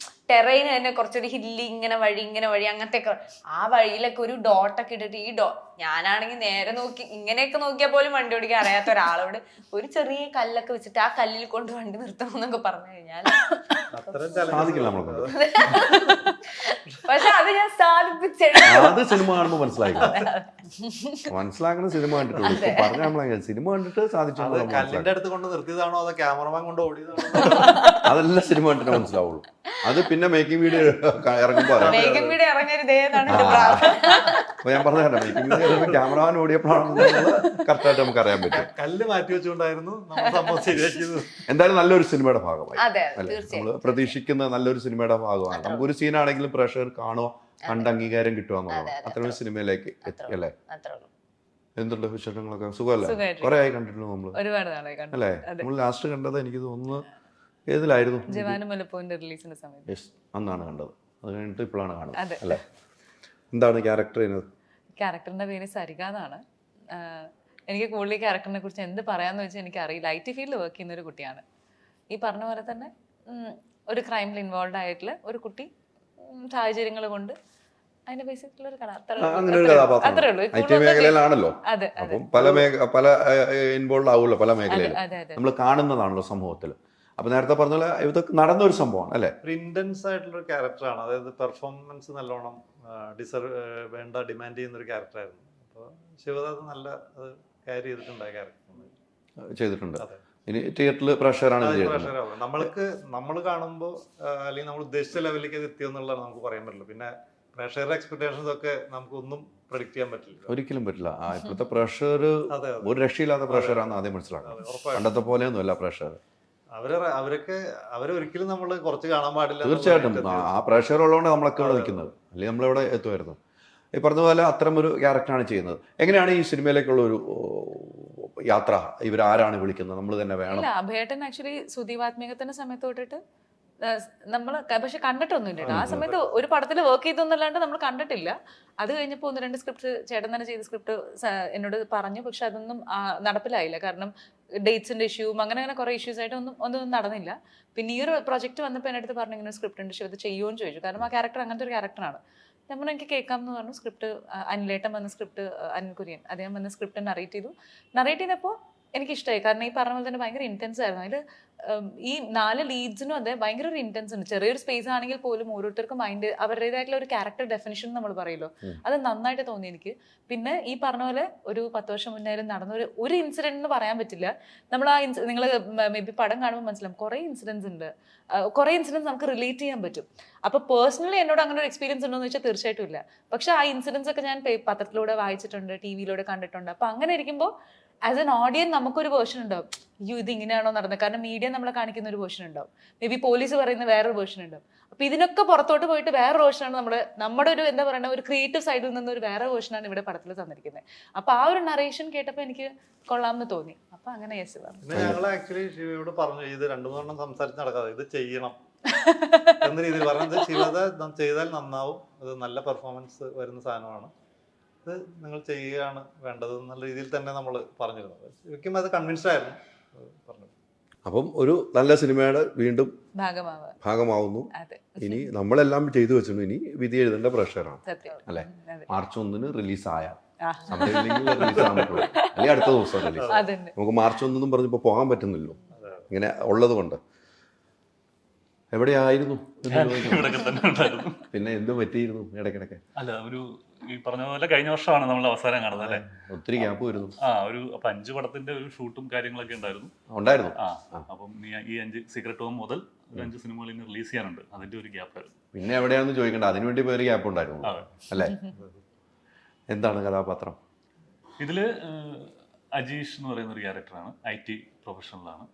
ടെറൈൻ തന്നെ കുറച്ചൊരു ഹില്ലി, ഇങ്ങനെ വഴി അങ്ങനത്തെ ഒക്കെ. ആ വഴിയിലൊക്കെ ഒരു ഡോട്ടൊക്കെ ഇട്ടിട്ട് ഞാനാണെങ്കിൽ നേരെ നോക്കി ഇങ്ങനെയൊക്കെ നോക്കിയാൽ പോലും വണ്ടി ഓടിക്കാൻ അറിയാത്ത ഒരാളോട് ഒരു ചെറിയ കല്ലൊക്കെ വെച്ചിട്ട് ആ കല്ലിൽ കൊണ്ട് വണ്ടി നിർത്തണം എന്നൊക്കെ പറഞ്ഞു കഴിഞ്ഞാൽ പക്ഷെ അത് ഞാൻ
അത് സിനിമ കാണുമ്പോൾ മനസ്സിലാക്കുന്ന സിനിമ കണ്ടിട്ടുള്ളൂ. പറഞ്ഞ നമ്മളെ സിനിമ കണ്ടിട്ട് സാധിച്ചു.
കല്ലിന്റെ അടുത്ത് കൊണ്ട് നിർത്തിയതാണോ അതോ ക്യാമറമാൻ കൊണ്ട് ഓടിയതാണോ
അതെല്ലാം സിനിമ കണ്ടിട്ട് മനസ്സിലാവുള്ളൂ. അത് പിന്നെ മേക്കിംഗ് വീഡിയോ ഇറങ്ങുമ്പോ അപ്പൊ ഞാൻ പറഞ്ഞ മേക്കിംഗ് വീഡിയോ ക്യാമറമാൻ ഓടിയപ്പോഴാണ് കറക്റ്റായിട്ട് നമുക്ക് അറിയാൻ പറ്റും.
കല്ല് മാറ്റി വെച്ചുകൊണ്ടായിരുന്നു
എന്തായാലും നല്ലൊരു സിനിമയുടെ ഭാഗമായി നമ്മള് പ്രതീക്ഷിക്കുന്ന നല്ലൊരു സിനിമയുടെ ഭാഗമാണ്. നമുക്കൊരു സീനാണെങ്കിലും പ്രേക്ഷകർ കാണുക, കണ്ട് അംഗീകാരം കിട്ടുകയെന്നുള്ളത് അത്രയും സിനിമയിലേക്ക് എത്തി അല്ലേ? എന്തുണ്ട് വിശേഷങ്ങളൊക്കെ? സുഖമല്ലേ? കുറെ ആയി കണ്ടിട്ടുണ്ട് നമ്മള് അല്ലേ? നമ്മൾ ലാസ്റ്റ് കണ്ടത് എനിക്ക് തോന്നുന്നു ഏതിലായിരുന്നു? അന്നാണ് കണ്ടത്. അത് കഴിഞ്ഞിട്ട് ഇപ്പോഴാണ് കാണുന്നത് അല്ലേ? എന്താണ്
ക്യാരക്ടറിന്റെ പേര് സരിക എന്നാണ്. എനിക്ക് കൂടുതൽ ക്യാരക്ടറിനെ കുറിച്ച് എന്ത് പറയാന്ന് വെച്ചാൽ എനിക്ക് അറിയില്ല. IT ഫീൽഡിൽ വർക്ക് ചെയ്യുന്ന ഒരു കുട്ടിയാണ്. ഈ പറഞ്ഞ പോലെ തന്നെ ഒരു ക്രൈമിൽ ഇൻവോൾവ് ആയിട്ടുള്ള ഒരു കുട്ടി, സാഹചര്യങ്ങൾ കൊണ്ട് അതിന്റെ ബേസിക്കലി ഒരു കഥ. അത്രേ ഉള്ളൂ.
മേഖലയിലാണല്ലോ, പല ഇൻവോൾവ് ആവുമല്ലോ, പല മേഖലയിലും നമ്മൾ കാണുന്നതാണല്ലോ സമൂഹത്തിൽ. അപ്പൊ നേരത്തെ പറഞ്ഞ പോലെ ഇതൊക്കെ നടന്നൊരു സംഭവമാണ് അല്ലേ?
ഒരു ഇന്റൻസ് ആയിട്ടുള്ള ക്യാരക്ടറാണ്. അതായത് പെർഫോമൻസ് നല്ലോണം ഡിമാൻഡ് ചെയ്യുന്ന ഒരു ക്യാരക്ടറായിരുന്നു. അപ്പോൾ ശിവദാസ് നല്ല അത് ക്യാരി ചെയ്തിട്ടുണ്ടായ ക്യാരക്ടർ ചെയ്തിട്ടുണ്ട്.
ഇനി തിയേറ്ററിൽ പ്രഷറാണ് ഇത് ചെയ്യുന്നത്.
പ്രഷറാവും. നമ്മൾ കാണുമ്പോൾ അല്ലെങ്കിൽ നമ്മൾ ഉദ്ദേശിച്ച ലെവലിലേക്ക് അത് എത്തിയെന്നുള്ളതാണ് നമുക്ക് പറയാൻ പറ്റില്ല. പിന്നെ പ്രഷറുടെ എക്സ്പെക്ടേഷൻസ് ഒക്കെ നമുക്കൊന്നും പ്രഡിക്റ്റ് ചെയ്യാൻ പറ്റില്ല.
ഒരിക്കലും പറ്റില്ല. ഇപ്പോഴത്തെ പ്രഷർ
അതെ
ഒരു രക്ഷയില്ലാത്ത പ്രഷറാണ് ആദ്യം മനസ്സിലാക്കുന്നത്.
ഉറപ്പായിട്ടും
പണ്ടത്തെ പോലെയൊന്നും അല്ല പ്രഷർ.
അവരൊരിക്കലും നമ്മൾ കുറച്ച് കാണാൻ പാടില്ല.
തീർച്ചയായിട്ടും ആ പ്രഷർ ഉള്ളതുകൊണ്ട് നമ്മളൊക്കെ ഇവിടെ നിൽക്കുന്നത്, അല്ലെങ്കിൽ നമ്മളിവിടെ എത്തുമായിരുന്നു. ഈ പറഞ്ഞ പോലെ അത്തരം ഒരു ക്യാരക്ടറാണ് ചെയ്യുന്നത്. എങ്ങനെയാണ് ഈ സിനിമയിലേക്കുള്ള ഒരു യാത്ര? ഇവരാരാണ് വിളിക്കുന്നത്? നമ്മൾ തന്നെ വേണം?
ഇല്ല, അഭേട്ടൻ ആക്ച്വലി സുദീപാത്മികത്തിന്റെ സമയത്ത് തൊട്ടിട്ട് നമ്മൾ പക്ഷെ കണ്ടിട്ടൊന്നുമില്ല. ആ സമയത്ത് ഒരു പടത്തിൽ വർക്ക് ചെയ്തൊന്നല്ലാണ്ട് നമ്മൾ കണ്ടിട്ടില്ല. അത് കഴിഞ്ഞപ്പോൾ 1-2 സ്ക്രിപ്റ്റ് ചേട്ടൻ തന്നെ ചെയ്ത സ്ക്രിപ്റ്റ് എന്നോട് പറഞ്ഞു. പക്ഷെ അതൊന്നും നടപ്പിലായില്ല. കാരണം ഡേറ്റ്സിന്റെ ഇഷ്യൂവും അങ്ങനെ കുറെ ഇഷ്യൂസ് ആയിട്ട് ഒന്നും നടന്നില്ല. പിന്നെ ഈ ഒരു പ്രൊജക്ട് വന്നപ്പോൾ എൻ്റെ അടുത്ത് പറഞ്ഞു ഇങ്ങനെ സ്ക്രിപ്റ്റ് ഉണ്ട്, ഇത് ചെയ്യുമോ എന്ന് ചോദിച്ചു. കാരണം ആ ക്യാരക്ടർ അങ്ങനത്തെ ഒരു ക്യാരക്ടറാണ്. നമ്മൾ എനിക്ക് കേൾക്കാം എന്ന് പറഞ്ഞു. സ്ക്രിപ്റ്റ് അനിലേട്ടൻ വന്ന സ്ക്രിപ്റ്റ്, അനിൽ കുര്യൻ അദ്ദേഹം വന്ന സ്ക്രിപ്റ്റ് നറേറ്റ് ചെയ്തപ്പോൾ എനിക്ക് ഇഷ്ടമായി. കാരണം ഈ പറഞ്ഞ പോലെ തന്നെ ഭയങ്കര ഇൻറ്റൻസ് ആയിരുന്നു. അതിൽ ഈ 4 ലീഡ്സിനും അതെ ഭയങ്കര ഒരു ഇൻറ്റൻസ് ഉണ്ട്. ചെറിയൊരു സ്പേസ് ആണെങ്കിൽ പോലും ഓരോരുത്തർക്കും മൈൻഡ് അവരുടേതായിട്ടുള്ള ഒരു ക്യാരക്ടർ ഡെഫിനിഷൻ നമ്മൾ പറയുമല്ലോ, അത് നന്നായിട്ട് തോന്നി എനിക്ക്. പിന്നെ ഈ പറഞ്ഞ പോലെ ഒരു 10 വർഷം മുന്നേ നടന്ന ഒരു ഇൻസിഡന്റ് എന്ന് പറയാൻ പറ്റില്ല. നമ്മൾ നിങ്ങൾ മേ ബി പടം കാണുമ്പോൾ മനസ്സിലാവും കുറേ ഇൻസിഡൻസ് ഉണ്ട്. കുറേ ഇൻസിഡൻസ് നമുക്ക് റിലേറ്റ് ചെയ്യാൻ പറ്റും. അപ്പോൾ പേഴ്സണലി എന്നോട് അങ്ങനെ ഒരു എക്സ്പീരിയൻസ് ഉണ്ടോ എന്ന് വെച്ചാൽ തീർച്ചയായിട്ടും ഇല്ല. പക്ഷെ ആ ഇൻസിഡൻസ് ഒക്കെ ഞാൻ പത്രത്തിലൂടെ വായിച്ചിട്ടുണ്ട്, ടിവിയിലൂടെ കണ്ടിട്ടുണ്ട്. അപ്പോൾ അങ്ങനെ ഇരിക്കുമ്പോൾ ആസ് എൻ ഓഡിയൻ നമുക്കൊരു വേർഷൻ ഉണ്ടാവും, ഇത് ഇങ്ങനെയാണോ നടന്നത്. കാരണം മീഡിയ നമ്മളെ കാണിക്കുന്ന ഒരു വേർഷൻ ഉണ്ടാവും, മേ ബി പോലീസ് പറയുന്ന വേറൊരു വേർഷൻ ഉണ്ടാവും. അപ്പൊ ഇതിനൊക്കെ പുറത്തോട്ട് പോയിട്ട് വേറെ വേർഷനാണ് നമ്മുടെ ഒരു എന്താ പറയുക ഒരു ക്രിയേറ്റീവ് സൈഡിൽ നിന്ന് ഒരു വേറെ വേർഷനാണ് ഇവിടെ പടത്തിൽ തന്നിരിക്കുന്നത്. അപ്പൊ ആ ഒരു നറേഷൻ കേട്ടപ്പോൾ എനിക്ക് കൊള്ളാമെന്ന് തോന്നി. അപ്പൊ അങ്ങനെ യെസ് പറഞ്ഞു.
പിന്നെ ഞങ്ങൾ ആക്ച്വലി ശിവയോട് പറഞ്ഞു ഇത് 2-3 സംസാരിച്ച് നടക്കാതെ ഇത് ചെയ്യണം എന്ന രീതിയിൽ പറഞ്ഞത്. ശിവത ചെയ്താൽ നന്നാവും, അത് നല്ല പെർഫോമൻസ് വരുന്ന സാധനമാണ്, ഇത് നിങ്ങൾ ചെയ്യുകയാണ് വേണ്ടത് എന്നുള്ള രീതിയിൽ തന്നെ നമ്മൾ പറഞ്ഞിരുന്നത്. ശരിക്കും അത് കൺവിൻസ്ഡ് ആയിരുന്നു പറഞ്ഞു.
അപ്പം ഒരു നല്ല സിനിമയുടെ വീണ്ടും ഭാഗമാവുന്നു. ഇനി നമ്മളെല്ലാം ചെയ്തു വെച്ചിട്ടുണ്ട്, ഇനി വിധി എഴുതേണ്ട പ്രഷറാണ് അല്ലെ. മാർച്ച് 1 റിലീസായ റിലീസാകാൻ പറ്റുള്ളൂ, അല്ലെങ്കിൽ അടുത്ത ദിവസം റിലീസ്. നമുക്ക് മാർച്ച് 1 പറഞ്ഞപ്പോൾ പോകാൻ പറ്റുന്നില്ലോ ഇങ്ങനെ ഉള്ളത് കൊണ്ട്. എവിടെയായിരുന്നു? പിന്നെ എന്ത് പറ്റിയിരുന്നു ഇടയ്ക്കിടയ്ക്ക്?
അല്ല, ഈ പറഞ്ഞ പോലെ കഴിഞ്ഞ വർഷമാണ് നമ്മൾ അവസാനം കാണുന്നത് അല്ലേ.
ഒത്തിരി ഗ്യാപ്പ് വരുന്നു.
അപ്പൊ 5 പടത്തിന്റെ ഒരു ഷൂട്ടും കാര്യങ്ങളൊക്കെ ഉണ്ടായിരുന്നു. അപ്പം ഈ 5 സീക്രട്ട് ഹോം മുതൽ 5 സിനിമകൾ ഇനി റിലീസ് ചെയ്യാനുണ്ട്, അതിന്റെ ഒരു ഗ്യാപ്പ് ആയിരുന്നു.
പിന്നെ എവിടെയാണെന്ന് ചോദിക്കണ്ട, അതിനുവേണ്ടി വേറെ ഗ്യാപ്പ് ഉണ്ടായിരുന്നു അല്ലേ. എന്താണ് കഥാപാത്രം?
ഇതില് അജീഷ് എന്ന് പറയുന്ന ഒരു ക്യാരക്ടറാണ്, IT പ്രൊഫഷണലാണ്,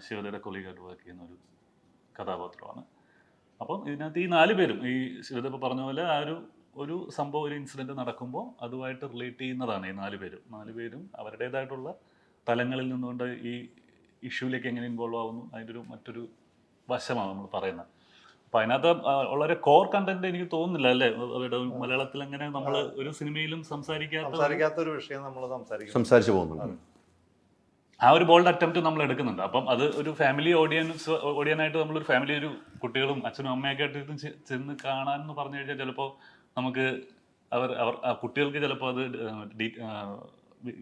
ശിവതയുടെ കൊളീഗായിട്ട് വർക്ക് ചെയ്യുന്ന ഒരു കഥാപാത്രമാണ്. അപ്പം ഇതിനകത്ത് ഈ 4 പേരും ഈ ശിവത ഇപ്പോൾ പറഞ്ഞ പോലെ ആ ഒരു സംഭവം, ഒരു ഇൻസിഡൻറ്റ് നടക്കുമ്പോൾ അതുമായിട്ട് റിലേറ്റ് ചെയ്യുന്നതാണ് ഈ 4 പേരും. 4 പേരും അവരുടേതായിട്ടുള്ള തലങ്ങളിൽ നിന്നുകൊണ്ട് ഈ ഇഷ്യൂവിലേക്ക് എങ്ങനെ ഇൻവോൾവ് ആവുന്നു, അതിൻ്റെ മറ്റൊരു വശമാണ് നമ്മൾ പറയുന്നത്. അപ്പം അതിനകത്ത് വളരെ കോർ കണ്ടന്റ് എനിക്ക് തോന്നുന്നില്ല അല്ലേ, അവരുടെ മലയാളത്തിൽ അങ്ങനെ നമ്മൾ ഒരു സിനിമയിലും സംസാരിക്കാത്ത
ഒരു വിഷയം നമ്മൾ
സംസാരിച്ചു പോകുന്നുണ്ട്.
ആ ഒരു ബോൾഡ് അറ്റംപ്റ്റ് നമ്മൾ എടുക്കുന്നുണ്ട്. അപ്പം അത് ഒരു ഫാമിലി ഓഡിയനായിട്ട് നമ്മളൊരു ഫാമിലി, ഒരു കുട്ടികളും അച്ഛനും അമ്മയൊക്കെ ആയിട്ട് ചെന്ന് കാണാമെന്ന് പറഞ്ഞു കഴിഞ്ഞാൽ ചിലപ്പോൾ നമുക്ക് കുട്ടികൾക്ക് ചിലപ്പോൾ അത്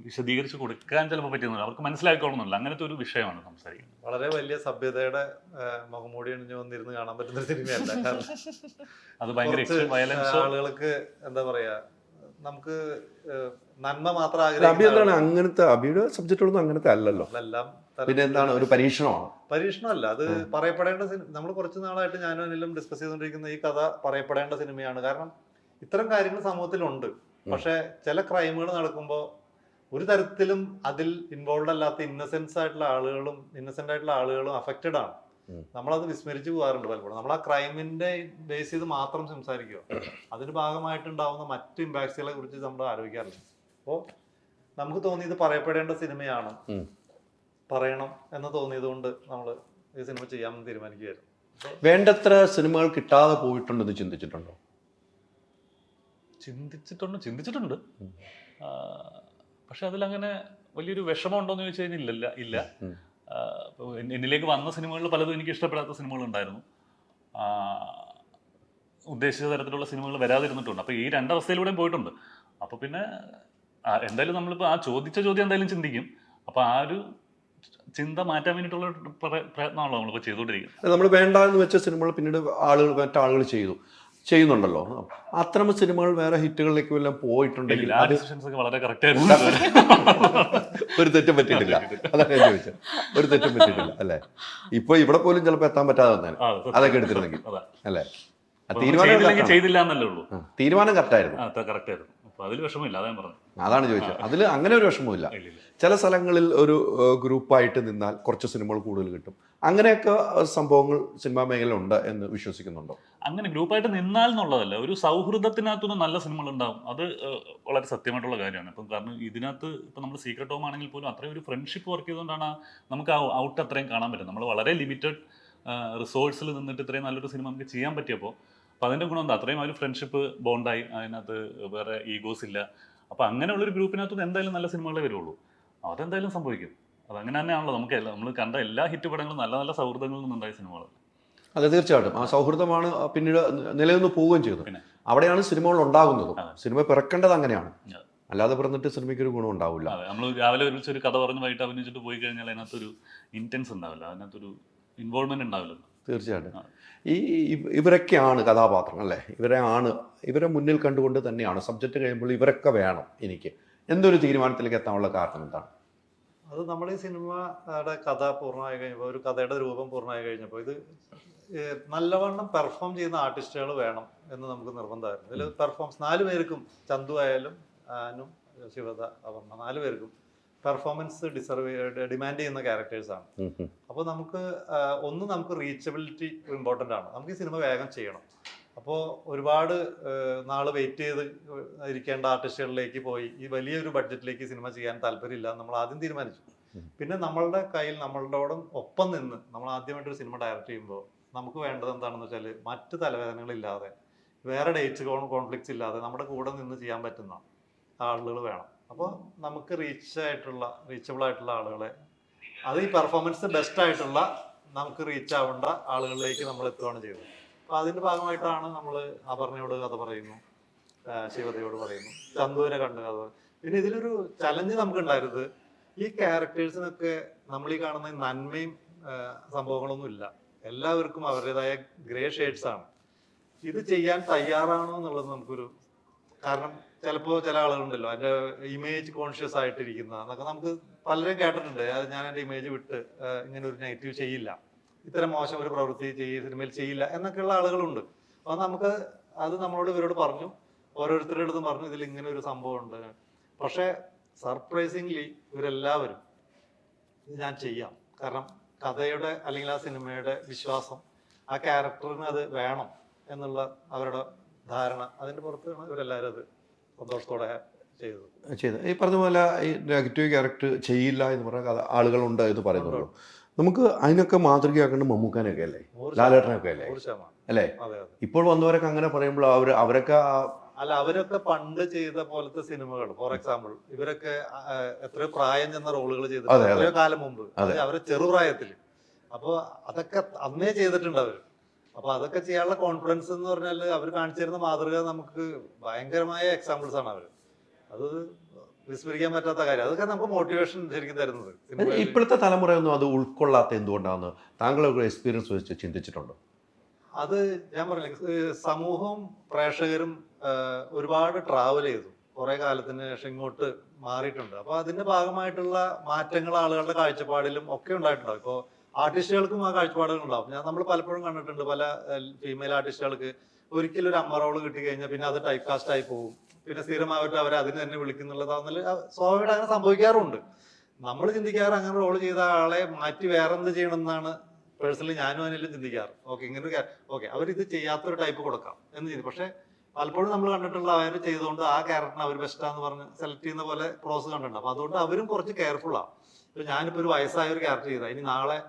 വിശദീകരിച്ച് കൊടുക്കാൻ ചിലപ്പോൾ പറ്റുന്നില്ല, അവർക്ക് മനസ്സിലാക്കിക്കൊള്ളുന്നില്ല. അങ്ങനത്തെ ഒരു വിഷയമാണ് സംസാരിക്കുന്നത്.
വളരെ വലിയ സഭ്യതയുടെ മുഖംമൂടി അണിഞ്ഞു വന്നിരുന്ന് കാണാൻ പറ്റുന്ന സിനിമയല്ല.
അത് ഭയങ്കര വയലൻസ്,
ആളുകൾക്ക് എന്താ പറയാ, നമുക്ക് നന്മ മാത്രം ആഗ്രഹിക്കുന്ന
അങ്ങനത്തെ അഭിയുടെ സബ്ജക്റ്റുകളൊന്നും അങ്ങനത്തെ അല്ലല്ലോ. പിന്നെ എന്താണ് ഒരു
പരീക്ഷണമല്ല, അത് പറയപ്പെടേണ്ട നമ്മൾ കുറച്ച് നാളായിട്ട് ഞാനും അനിലും ഡിസ്കസ് ചെയ്തുകൊണ്ടിരിക്കുന്ന ഈ കഥ പറയപ്പെടേണ്ട സിനിമയാണ്. കാരണം ഇത്തരം കാര്യങ്ങൾ സമൂഹത്തിലുണ്ട്. പക്ഷെ ചില ക്രൈമുകൾ നടക്കുമ്പോൾ ഒരു തരത്തിലും അതിൽ ഇൻവോൾവ് അല്ലാത്ത ഇന്നസെന്റ് ആയിട്ടുള്ള ആളുകളും അഫക്റ്റഡ് ആണ്. നമ്മളത് വിസ്മരിച്ചു പോകാറുണ്ട് പലപ്പോഴും. നമ്മൾ ആ ക്രൈമിന്റെ ബേസ് ചെയ്ത് മാത്രം സംസാരിക്കുക, അതിന് ഭാഗമായിട്ടുണ്ടാവുന്ന മറ്റു ഇമ്പാക്ട്സുകളെ കുറിച്ച് നമ്മൾ ആലോചിക്കാറില്ല. അപ്പോൾ നമുക്ക് തോന്നിയത് പറയപ്പെടേണ്ട സിനിമയാണ്, പറയണം എന്ന് തോന്നിയത് കൊണ്ട് നമ്മൾ ഈ സിനിമ ചെയ്യാമെന്ന് തീരുമാനിക്കുകയായിരുന്നു.
വേണ്ടത്ര സിനിമകൾ കിട്ടാതെ പോയിട്ടുണ്ടെന്ന് ചിന്തിച്ചിട്ടുണ്ടോ?
ചിന്തിച്ചിട്ടുണ്ട്. പക്ഷെ അതിലങ്ങനെ വലിയൊരു വിഷമം ഉണ്ടോയെന്ന് ചോദിച്ചു കഴിഞ്ഞാൽ ഇല്ല. എന്നിലേക്ക് വന്ന സിനിമകളിൽ പലതും എനിക്ക് ഇഷ്ടപ്പെടാത്ത സിനിമകളുണ്ടായിരുന്നു, ഉദ്ദേശിച്ച തരത്തിലുള്ള സിനിമകൾ വരാതിരുന്നിട്ടുണ്ട്. അപ്പോൾ ഈ 2 അവസ്ഥയിലൂടെയും പോയിട്ടുണ്ട്. അപ്പോൾ പിന്നെ എന്തായാലും നമ്മളിപ്പോൾ ആ ചോദിച്ച ചോദ്യം എന്തായാലും ചിന്തിക്കും. അപ്പോൾ ആ ഒരു ചിന്ത മാറ്റാൻ വേണ്ടിയിട്ടുള്ള പ്രയത്നമാണല്ലോ നമ്മളിപ്പോൾ ചെയ്തുകൊണ്ടിരിക്കുന്നത്.
നമ്മൾ വേണ്ട എന്ന് വെച്ച സിനിമകൾ പിന്നീട് മറ്റാളുകൾ ചെയ്തു. ചെയ്യുന്നുണ്ടല്ലോ. അത്തരം സിനിമകൾ വേറെ ഹിറ്റുകളിലേക്ക് വല്ലതും പോയിട്ടുണ്ടെങ്കിൽ
ആ
അത്
ഡിസിഷൻസ് ഒക്കെ വളരെ കറക്റ്റ് ആയിരുന്നു.
ഒരു തെറ്റും പറ്റിയിട്ടില്ല. അതാണ് ഞാൻ ചോദിച്ചത്. ഒരു തെറ്റും പറ്റിയിട്ടില്ല അല്ലേ? ഇപ്പൊ ഇവിടെ പോലും ചിലപ്പോൾ എത്താൻ പറ്റാതെ വന്നാൽ അതൊക്കെ എടുത്തിരുന്നെങ്കിൽ അല്ലേ?
ചെയ്തില്ല എന്നല്ലേ ഉള്ളൂ.
തീരുമാനം കറക്റ്റായിരുന്നു.
കറക്റ്റ് ആയിരുന്നു. അപ്പൊ അതിൽ വിഷമമില്ല, അതാ ഞാൻ പറഞ്ഞു.
അതാണ് ചോദിച്ചത്. അതിൽ അങ്ങനെ ഒരു വിഷമമില്ല. ചില സ്ഥലങ്ങളിൽ ഒരു ഗ്രൂപ്പായിട്ട് നിന്നാൽ കുറച്ച് സിനിമകൾ കൂടുതൽ കിട്ടും. അങ്ങനെയൊക്കെ സംഭവങ്ങൾ സിനിമാ മേഖലയിൽ ഉണ്ട് എന്ന് വിശ്വസിക്കുന്നുണ്ടോ?
അങ്ങനെ ഗ്രൂപ്പായിട്ട് നിന്നാൽ എന്നുള്ളതല്ല, ഒരു സൗഹൃദത്തിനകത്തുനിന്ന് നല്ല സിനിമകൾ ഉണ്ടാവും. അത് വളരെ സത്യമായിട്ടുള്ള കാര്യമാണ്. ഇപ്പം കാരണം ഇതിനകത്ത് ഇപ്പം നമ്മൾ സീക്രട്ട് ഹോം ആണെങ്കിൽ പോലും അത്രയും ഒരു ഫ്രണ്ട്ഷിപ്പ് വർക്ക് ചെയ്തുകൊണ്ടാണ് നമുക്ക് ആ ഔട്ട് അത്രയും കാണാൻ പറ്റും. നമ്മൾ വളരെ ലിമിറ്റഡ് റിസോഴ്സിൽ നിന്നിട്ട് ഇത്രയും നല്ലൊരു സിനിമ നമുക്ക് ചെയ്യാൻ പറ്റിയപ്പോൾ അപ്പം അതിൻ്റെ ഗുണം എന്താ, അത്രയും ഒരു ഫ്രണ്ട്ഷിപ്പ് ബോണ്ടായി, അതിനകത്ത് വേറെ ഈഗോസ് ഇല്ല. അപ്പം അങ്ങനെയുള്ളൊരു ഗ്രൂപ്പിനകത്ത് എന്തായാലും നല്ല സിനിമകളെ വരുള്ളൂ. അതെന്തായാലും സംഭവിക്കും. അതങ്ങനെ തന്നെയാണല്ലോ. നമ്മൾ കണ്ട എല്ലാ ഹിറ്റ് പടങ്ങളും നല്ല നല്ല സൗഹൃദങ്ങളിൽ നിന്നുണ്ടായ സിനിമകൾ.
അതെ, തീർച്ചയായിട്ടും. ആ സൗഹൃദമാണ് പിന്നീട് നിലനിന്ന് പോവുകയും ചെയ്തത്. അവിടെയാണ് സിനിമകൾ ഉണ്ടാകുന്നത്. സിനിമ പിറക്കേണ്ടത് അങ്ങനെയാണ്. അല്ലാതെ പിറന്നിട്ട് സിനിമയ്ക്ക് ഒരു ഗുണം ഉണ്ടാവില്ല.
നമ്മൾ രാവിലെ ഒരുമിച്ചൊരു കഥ പറഞ്ഞ് വൈകിട്ട് അഭിനയിച്ചിട്ട് പോയി കഴിഞ്ഞാൽ അതിനകത്തൊരു ഇൻറ്റൻസ് ഉണ്ടാവില്ല, അതിനകത്തൊരു ഇൻവോൾവ്മെന്റ് ഉണ്ടാവില്ല.
തീർച്ചയായിട്ടും. ഇവരൊക്കെയാണ് കഥാപാത്രങ്ങൾ അല്ലേ? ഇവരെ മുന്നിൽ കണ്ടുകൊണ്ട് തന്നെയാണ് സബ്ജക്റ്റ് കഴിയുമ്പോൾ ഇവരൊക്കെ വേണം എനിക്ക് എന്തൊരു തീരുമാനത്തിലേക്ക് എത്താനുള്ള കാരണം എന്താണ്?
അത് നമ്മൾ ഈ സിനിമയുടെ കഥ പൂർണ്ണമായി കഴിഞ്ഞപ്പോൾ, ഒരു കഥയുടെ രൂപം പൂർണ്ണമായി കഴിഞ്ഞപ്പോൾ, ഇത് നല്ലവണ്ണം പെർഫോം ചെയ്യുന്ന ആർട്ടിസ്റ്റുകൾ വേണം എന്ന് നമുക്ക് നിർബന്ധമായിരുന്നു. ഇതിൽ പെർഫോമൻസ് 4 പേർക്കും, ചന്തു ആയാലും ആനും ശിവദ അപർണ, 4 പേർക്കും പെർഫോമൻസ് ഡിമാൻഡ് ചെയ്യുന്ന ക്യാരക്ടേഴ്സാണ്. അപ്പോൾ നമുക്ക് നമുക്ക് റീച്ചബിലിറ്റി ഇമ്പോർട്ടൻ്റ് ആണ്. നമുക്ക് ഈ സിനിമ വേഗം ചെയ്യണം. അപ്പോൾ ഒരുപാട് നാള് വെയിറ്റ് ചെയ്ത് ഇരിക്കേണ്ട ആർട്ടിസ്റ്റുകളിലേക്ക് പോയി ഈ വലിയൊരു ബഡ്ജറ്റിലേക്ക് സിനിമ ചെയ്യാൻ താല്പര്യമില്ല നമ്മൾ ആദ്യം തീരുമാനിച്ചു. പിന്നെ നമ്മളുടെ കയ്യിൽ നമ്മളുടെയോടും ഒപ്പം നിന്ന് നമ്മൾ ആദ്യമായിട്ടൊരു സിനിമ ഡയറക്റ്റ് ചെയ്യുമ്പോൾ നമുക്ക് വേണ്ടത് എന്താണെന്ന് വെച്ചാൽ മറ്റ് തലവേദനകളില്ലാതെ, വേറെ ഡേറ്റ് കോൺഫ്ലിക്ട്സ് ഇല്ലാതെ നമ്മുടെ കൂടെ നിന്ന് ചെയ്യാൻ പറ്റുന്ന ആളുകൾ വേണം. അപ്പോൾ നമുക്ക് റീച്ചബിൾ ആയിട്ടുള്ള ആളുകളെ, അത് ഈ പെർഫോമൻസ് ബെസ്റ്റ് ആയിട്ടുള്ള നമുക്ക് റീച്ച് ആവേണ്ട ആളുകളിലേക്ക് നമ്മൾ എത്തുകയാണ് ചെയ്തത്. അപ്പോൾ അതിൻ്റെ ഭാഗമായിട്ടാണ് നമ്മൾ അപർണയോട് കഥ പറയുന്നു, ശിവതയോട് പറയുന്നു, ചന്തുവിനെ കണ്ട് കഥ. പിന്നെ ഇതിലൊരു ചലഞ്ച് നമുക്ക് ഉണ്ടായിരുന്നത്, ഈ ക്യാരക്ടേഴ്സിനൊക്കെ നമ്മൾ ഈ കാണുന്ന നന്മയും സംഭവങ്ങളൊന്നും ഇല്ല. എല്ലാവർക്കും അവരുടേതായ ഗ്രേ ഷെയ്ഡ്സ് ആണ്. ഇത് ചെയ്യാൻ തയ്യാറാണോ എന്നുള്ളത് നമുക്കൊരു, കാരണം ചിലപ്പോൾ ചില ആളുകളുണ്ടല്ലോ അതിൻ്റെ ഇമേജ് കോൺഷ്യസ് ആയിട്ടിരിക്കുന്ന എന്നൊക്കെ നമുക്ക് പലരും കേട്ടിട്ടുണ്ട്. ഞാൻ എൻ്റെ ഇമേജ് വിട്ട് ഇങ്ങനെ ഒരു നെഗറ്റീവ് ചെയ്യില്ല, ഇത്തരം മോശം ഒരു പ്രവൃത്തി സിനിമയിൽ ചെയ്യില്ല എന്നൊക്കെയുള്ള ആളുകളുണ്ട്. അപ്പോൾ അത് നമ്മളോട് ഇവരോട് പറഞ്ഞു, ഓരോരുത്തരുടെ അടുത്തും പറഞ്ഞു ഇതിൽ ഇങ്ങനെ ഒരു സംഭവം ഉണ്ട്. പക്ഷേ സർപ്രൈസിംഗ്ലി ഇവരെല്ലാവരും ഇത് ഞാൻ ചെയ്യാം, കാരണം കഥയുടെ അല്ലെങ്കിൽ ആ സിനിമയുടെ വിശ്വാസം, ആ ക്യാരക്ടറിന് അത് വേണം എന്നുള്ള അവരുടെ ധാരണ, അതിൻ്റെ പുറത്താണ് ഇവരെല്ലാവരും അത് സന്തോഷത്തോടെ ചെയ്തത്.
ഈ പറഞ്ഞ പോലെ ഈ നെഗറ്റീവ് ക്യാരക്ടർ ചെയ്യില്ല എന്ന് പറഞ്ഞ ആളുകളുണ്ട് എന്ന് പറയുന്നുള്ളൂ. നമുക്ക് അതിനൊക്കെ മാതൃകയാക്കേണ്ട മമ്മൂക്കാനൊക്കെ അല്ലേ, ലാലേട്ടനൊക്കെ അല്ലേ അല്ലേ? ഇപ്പോൾ വന്നവരൊക്കെ അങ്ങനെ പറയുമ്പോൾ അവരൊക്കെ
പണ്ട് ചെയ്ത പോലത്തെ സിനിമകൾ, ഫോർ എക്സാമ്പിൾ ഇവരൊക്കെ എത്രയോ പ്രായം ചെന്ന റോളുകൾ ചെയ്തിട്ടുണ്ട് എത്രയോ കാലം മുമ്പ്, അവരെ ചെറുപ്രായത്തിൽ. അപ്പോൾ അതൊക്കെ അന്നേ ചെയ്തിട്ടുണ്ട് അവർ. അപ്പൊ അതൊക്കെ ചെയ്യാനുള്ള കോൺഫിഡൻസ് എന്ന് പറഞ്ഞാൽ അവർ കാണിച്ചു തരുന്ന മാതൃക നമുക്ക് ഭയങ്കരമായ എക്സാമ്പിൾസ് ആണ് അവർ. അത് വിസ്മരിക്കാൻ പറ്റാത്ത കാര്യം. അതൊക്കെ നമുക്ക് മോട്ടിവേഷൻ ശരിക്കും തരുന്നത്.
ഇപ്പോഴത്തെ തലമുറയൊന്നും അത് ഉൾക്കൊള്ളാത്ത എന്തുകൊണ്ടാണെന്ന് താങ്കളുടെ എക്സ്പീരിയൻസ് വെച്ച് ചിന്തിച്ചിട്ടുണ്ടോ?
അത് ഞാൻ പറഞ്ഞില്ലേ, സമൂഹവും പ്രേക്ഷകരും ഒരുപാട് ട്രാവൽ ചെയ്തു, കുറെ കാലത്തിന് ശേഷം ഇങ്ങോട്ട് മാറിയിട്ടുണ്ട്. അപ്പൊ അതിന്റെ ഭാഗമായിട്ടുള്ള മാറ്റങ്ങൾ ആളുകളുടെ കാഴ്ചപ്പാടിലും ഒക്കെ ഉണ്ടായിട്ടുണ്ടാവും. ഇപ്പോൾ ആർട്ടിസ്റ്റുകൾക്കും ആ കാഴ്ചപ്പാടുകൾ ഉണ്ടാവും. നമ്മൾ പലപ്പോഴും കണ്ടിട്ടുണ്ട്, പല ഫീമെയിൽ ആർട്ടിസ്റ്റുകൾക്ക് ഒരിക്കലും ഒരു അമ്മ റോള് കിട്ടി കഴിഞ്ഞാൽ പിന്നെ അത് ടൈപ്പ് കാസ്റ്റ് ആയി പോകും, പിന്നെ സ്ഥിരമായിട്ട് അവരെ അതിന് തന്നെ വിളിക്കുന്നുള്ളതാണെന്നില്ല സ്വാഭാവികമായിട്ട് അങ്ങനെ സംഭവിക്കാറുണ്ട്. നമ്മൾ ചിന്തിക്കാറ് അങ്ങനെ റോള് ചെയ്ത ആളെ മാറ്റി വേറെ എന്ത് ചെയ്യണമെന്നാണ് പേഴ്സണലി ഞാനും അതിനെല്ലാം ചിന്തിക്കാറ്. ഓക്കെ അവരിത് ചെയ്യാത്തൊരു ടൈപ്പ് കൊടുക്കാം എന്ന് ചെയ്തു. പക്ഷെ പലപ്പോഴും നമ്മൾ കണ്ടിട്ടുള്ള അവർ ചെയ്തുകൊണ്ട് ആ ക്യാരക്ടറിന് അവർ ബെസ്റ്റാന്ന് പറഞ്ഞ് സെലക്ട് ചെയ്യുന്ന പോലെ പ്രോസ് കണ്ടിട്ടുണ്ട്. അപ്പൊ അതുകൊണ്ട് അവരും കുറച്ച് കെയർഫുള്ളാണ്. ഇപ്പൊ ഞാനിപ്പോ ഒരു വയസ്സായ ഒരു ക്യാരക്ടർ ചെയ്താൽ ഇനി നാളെ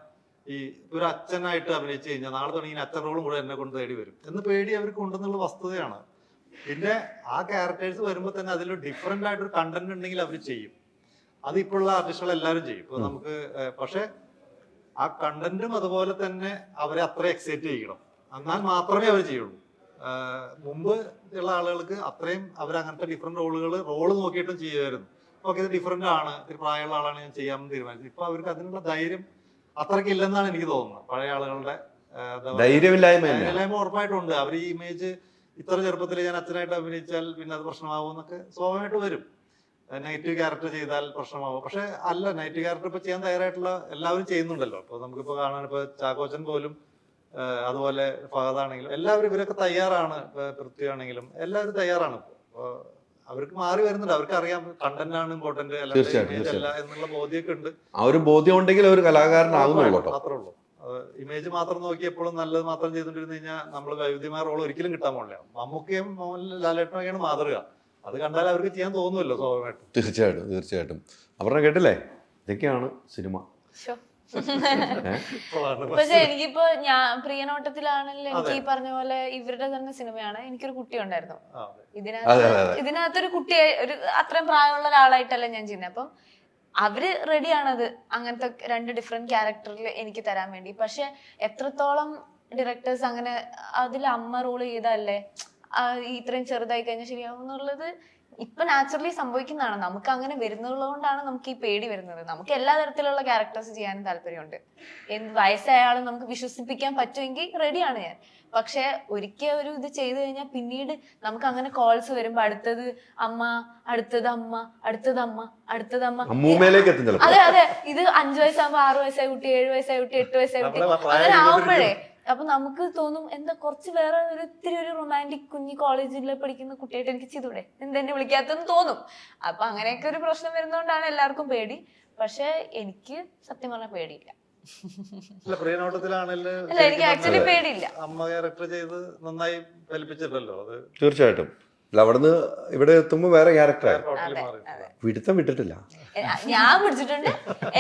ഒരു അച്ഛനായിട്ട് അഭിനയിച്ചു കഴിഞ്ഞാൽ നാളെ തുടങ്ങി അച്ഛൻ റോളും കൂടെ എന്നെ കൊണ്ട് തേടി വരും എന്ന് പേടി അവർക്ക് ഉണ്ടെന്നുള്ള വസ്തുതയാണ്. പിന്നെ ആ ക്യാരക്ടേഴ്സ് വരുമ്പോൾ തന്നെ അതിൽ ഡിഫറെന്റ് ആയിട്ടൊരു കണ്ടന്റ് ഉണ്ടെങ്കിൽ അവർ ചെയ്യും. അത് ഇപ്പോഴുള്ള ആർട്ടിസ്റ്റുകൾ എല്ലാവരും ചെയ്യും. ഇപ്പൊ നമുക്ക് പക്ഷെ ആ കണ്ടന്റും അതുപോലെ തന്നെ അവരെ അത്ര എക്സൈറ്റ് ചെയ്യണം, എന്നാൽ മാത്രമേ അവർ ചെയ്യുള്ളൂ. മുമ്പ് ഉള്ള ആളുകൾക്ക് അത്രയും അവരങ്ങനത്തെ ഡിഫറെന്റ് റോള് നോക്കിയിട്ടും ചെയ്യുമായിരുന്നു. ഓക്കെ ഇത് ഡിഫറെന്റ് ആണ്, ഇത്തിരി പ്രായമുള്ള ആളാണ്, ഞാൻ ചെയ്യാമെന്ന് തീരുമാനിച്ചു. ഇപ്പൊ അവർക്ക് അതിനുള്ള ധൈര്യം അത്രയ്ക്ക് ഇല്ലെന്നാണ് എനിക്ക് തോന്നുന്നത്. പഴയ ആളുകളുടെ ധൈര്യമില്ലായ്മ ഉറപ്പായിട്ടുണ്ട്. അവർ ഈ ഇമേജ് ഇത്ര ചെറുപ്പത്തിൽ ഞാൻ അച്ഛനായിട്ട് അഭിനയിച്ചാൽ പിന്നെ അത് പ്രശ്നമാവും എന്നൊക്കെ സ്വാഭാവികമായിട്ട് വരും. നെഗറ്റീവ് ക്യാരക്ടർ ചെയ്താൽ പ്രശ്നമാവും. പക്ഷെ അല്ല, നെഗറ്റീവ് ക്യാരക്ടർ ഇപ്പൊ ചെയ്യാൻ തയ്യാറായിട്ടുള്ള എല്ലാവരും ചെയ്യുന്നുണ്ടല്ലോ. ഇപ്പൊ നമുക്കിപ്പോ കാണാൻ ഇപ്പൊ ചാക്കോച്ചൻ പോലും അതുപോലെ ഫഹദാണെങ്കിലും എല്ലാവരും ഇവരൊക്കെ തയ്യാറാണ്. പൃഥ്വിയാണെങ്കിലും എല്ലാവരും തയ്യാറാണ്. ഇപ്പൊ അവർക്ക് മാറി വരുന്നുണ്ട്. അവർക്ക് അറിയാം കണ്ടന്റ് ആണ് ഇമ്പോർട്ടന്റ്, അല്ല എന്നുള്ള ബോധ്യമൊക്കെ ഉണ്ട്.
ആ ഒരു ബോധ്യം ഉണ്ടെങ്കിൽ ഒരു കലാകാരനാകുന്നുള്ളൂ.
മാത്രമേ ഉള്ളൂ. ഇമേജ് മാത്രം നോക്കി എപ്പോഴും നല്ലത് മാത്രം ചെയ്തുകൊണ്ടിരുന്നു കഴിഞ്ഞാൽ നമ്മൾ വൈവിധ്യമായ റോൾ ഒരിക്കലും കിട്ടാൻ പോകില്ല. മമ്മൂക്കയും ലാലേട്ടനൊക്കെയാണ് മാതൃക. അത് കണ്ടാൽ അവർക്ക് ചെയ്യാൻ തോന്നുമല്ലോ സ്വാഭാവികമായിട്ടും.
തീർച്ചയായിട്ടും. അവരുടെ കേട്ടില്ലേ, ഇതൊക്കെയാണ് സിനിമ.
പക്ഷെ എനിക്കിപ്പോ ഞാൻ പ്രിയനോട്ടത്തിലാണെങ്കിലും എനിക്ക് ഈ പറഞ്ഞ പോലെ ഇവരുടെ തന്നെ സിനിമയാണ്. എനിക്കൊരു കുട്ടി ഉണ്ടായിരുന്നു ഇതിനകത്തൊരു കുട്ടിയെ, ഒരു അത്രയും പ്രായമുള്ള ഒരാളായിട്ടല്ല ഞാൻ ചെയ്യുന്നത്. അപ്പം അവര് റെഡിയാണത് അങ്ങനത്തെ 2 ഡിഫറെന്റ് ക്യാരക്ടറിൽ എനിക്ക് തരാൻ വേണ്ടി. പക്ഷെ എത്രത്തോളം ഡയറക്ടേഴ്സ് അങ്ങനെ അതിൽ അമ്മ റോള് ചെയ്തല്ലേ ഇത്രയും ചെറുതായി കഴിഞ്ഞാൽ ശരിയാവും എന്നുള്ളത് ഇപ്പൊ നാച്ചുറലി സംഭവിക്കുന്നതാണ്. നമുക്ക് അങ്ങനെ വരുന്നത് കൊണ്ടാണ് നമുക്ക് ഈ പേടി വരുന്നത്. നമുക്ക് എല്ലാ തരത്തിലുള്ള ക്യാരക്ടേഴ്സ് ചെയ്യാനും താല്പര്യമുണ്ട്. എന്ത് വയസ്സായ ആളും നമുക്ക് വിശ്വസിപ്പിക്കാൻ പറ്റുമെങ്കിൽ റെഡിയാണ് ഞാൻ. പക്ഷെ ഒരിക്കൽ ഒരു ഇത് ചെയ്തു കഴിഞ്ഞാൽ പിന്നീട് നമുക്ക് അങ്ങനെ കോൾസ് വരുമ്പോ അടുത്തത് അമ്മ, അടുത്തത് അമ്മ, അടുത്തത് അമ്മ, അടുത്തത് അമ്മ. അതെ, ഇത് 5 വയസ്സാകുമ്പോ 6 വയസ്സായ കുട്ടി, 7 വയസ്സായ കുട്ടി, 8 വയസ്സായ കുട്ടി, അങ്ങനെ ആവുമ്പോഴേ അപ്പൊ നമുക്ക് തോന്നും എന്താ കുറച്ച് വേറെ ഇത്തിരി ഒരു റൊമാൻറ്റിക് കുഞ്ഞി കോളേജിൽ പഠിക്കുന്ന കുട്ടിയായിട്ട് എനിക്ക് ചെയ്തൂടെ, എന്തെന്നെ വിളിക്കാത്തെന്ന് തോന്നും. അപ്പൊ അങ്ങനെയൊക്കെ ഒരു പ്രശ്നം വരുന്നോണ്ടാണ് എല്ലാവർക്കും പേടി. പക്ഷെ എനിക്ക് സത്യം പറഞ്ഞാൽ പേടിയില്ല. എനിക്ക് ആക്ച്വലി പേടിയില്ല.
അമ്മ ക്യാരക്ടർ ചെയ്ത് നന്നായി ഫലിപ്പിച്ചിട്ടല്ലോ അത്.
തീർച്ചയായിട്ടും. അവിടുന്ന് ഇവിടെ എത്തുമ്പോ വേറെ ക്യാരക്ടറായി. പിടുത്തം വിട്ടിട്ടില്ല.
ഞാൻ പിടിച്ചിട്ടുണ്ട്,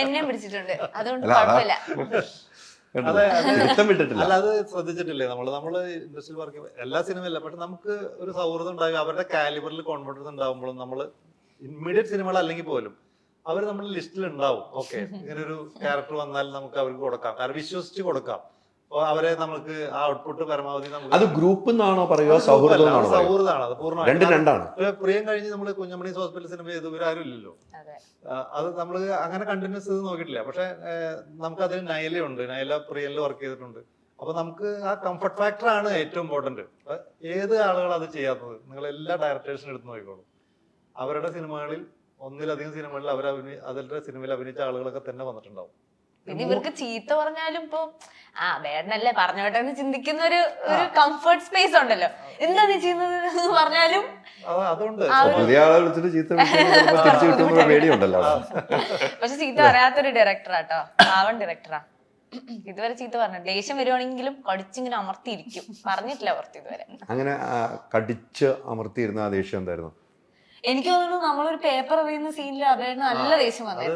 എന്നെ പിടിച്ചിട്ടുണ്ട്, അതുകൊണ്ട് കുഴപ്പമില്ല.
അല്ല, അത് ശ്രദ്ധിച്ചിട്ടില്ലേ നമ്മള് ഇൻഡസ്ട്രിയിൽ വർക്ക് എല്ലാ സിനിമയല്ല, പക്ഷെ നമുക്ക് ഒരു സൗഹൃദം ഉണ്ടാകും. അവരുടെ കാലിബറിൽ കോൺഫിഡൻസ് ഉണ്ടാകുമ്പോഴും നമ്മള് ഇമ്മീഡിയറ്റ് സിനിമകൾ അല്ലെങ്കിൽ പോലും അവർ നമ്മുടെ ലിസ്റ്റിൽ ഉണ്ടാവും. ഓക്കെ, ഇങ്ങനെ ഒരു ക്യാരക്ടർ വന്നാൽ നമുക്ക് അവർക്ക് കൊടുക്കാം, കാരണം വിശ്വസിച്ച് കൊടുക്കാം. അവരെ നമുക്ക് ആ ഔട്ട്പുട്ട് പരമാവധി
അത് ഗ്രൂപ്പ് എന്നാണോ പറയുക, സൗഹൃദമാണ്?
സൗഹൃദമാണ് അത് പൂർണ്ണമായിട്ട്.
രണ്ടാണ്.
പ്രിയം കഴിഞ്ഞ് നമ്മള് കുഞ്ഞമണീസ് ഹോസ്പിറ്റൽ സിനിമ ചെയ്ത് ഇവരാരും ഇല്ലല്ലോ. അത് നമ്മള് അങ്ങനെ കണ്ടിന്യൂസ് ചെയ്ത് നോക്കിയിട്ടില്ല. പക്ഷെ നമുക്ക് അതിന് നൈലയുണ്ട്, നൈല പ്രിയനിൽ വർക്ക് ചെയ്തിട്ടുണ്ട്. അപ്പൊ നമുക്ക് ആ കംഫർട്ട് ഫാക്ടർ ആണ് ഏറ്റവും ഇമ്പോർട്ടന്റ്. ഏത് ആളുകൾ അത് ചെയ്യാത്തത്? നിങ്ങൾ എല്ലാ ഡയറക്ടേഴ്സിനും എടുത്ത് നോക്കിക്കോളൂ. അവരുടെ സിനിമകളിൽ ഒന്നിലധികം സിനിമകളിൽ അതിന്റെ സിനിമയിൽ അഭിനയിച്ച ആളുകളൊക്കെ തന്നെ വന്നിട്ടുണ്ടാവും.
പിന്നെ ഇവർക്ക് ചീത്ത പറഞ്ഞാലും ഇപ്പൊ വേടനല്ലേ പറഞ്ഞോട്ടെ എന്ന് ചിന്തിക്കുന്ന ഒരു കംഫർട്ട് സ്പേസ് ഉണ്ടല്ലോ. എന്താ നീ ചെയ്യുന്നത് പറഞ്ഞാലും
അതുകൊണ്ട്
പക്ഷെ ചീത്ത പറയാത്തൊരു ഡയറക്ടറാട്ടോ, പാവൻ ഡയറക്ടറാ. ഇതുവരെ ചീത്ത പറഞ്ഞു ദേഷ്യം വരുവാണെങ്കിലും കടിച്ചിങ്ങനെ അമർത്തിയിരിക്കും. പറഞ്ഞിട്ടില്ല പുറത്ത് ഇതുവരെ.
അങ്ങനെ കടിച്ച് അമർത്തിയിരുന്ന ആ ദേഷ്യം എന്തായിരുന്നു?
എനിക്ക് തോന്നുന്നു നമ്മളൊരു പേപ്പർ എറിയുന്ന സീനിൽ അതായിരുന്നു നല്ല ദേഷ്യം വന്നത്.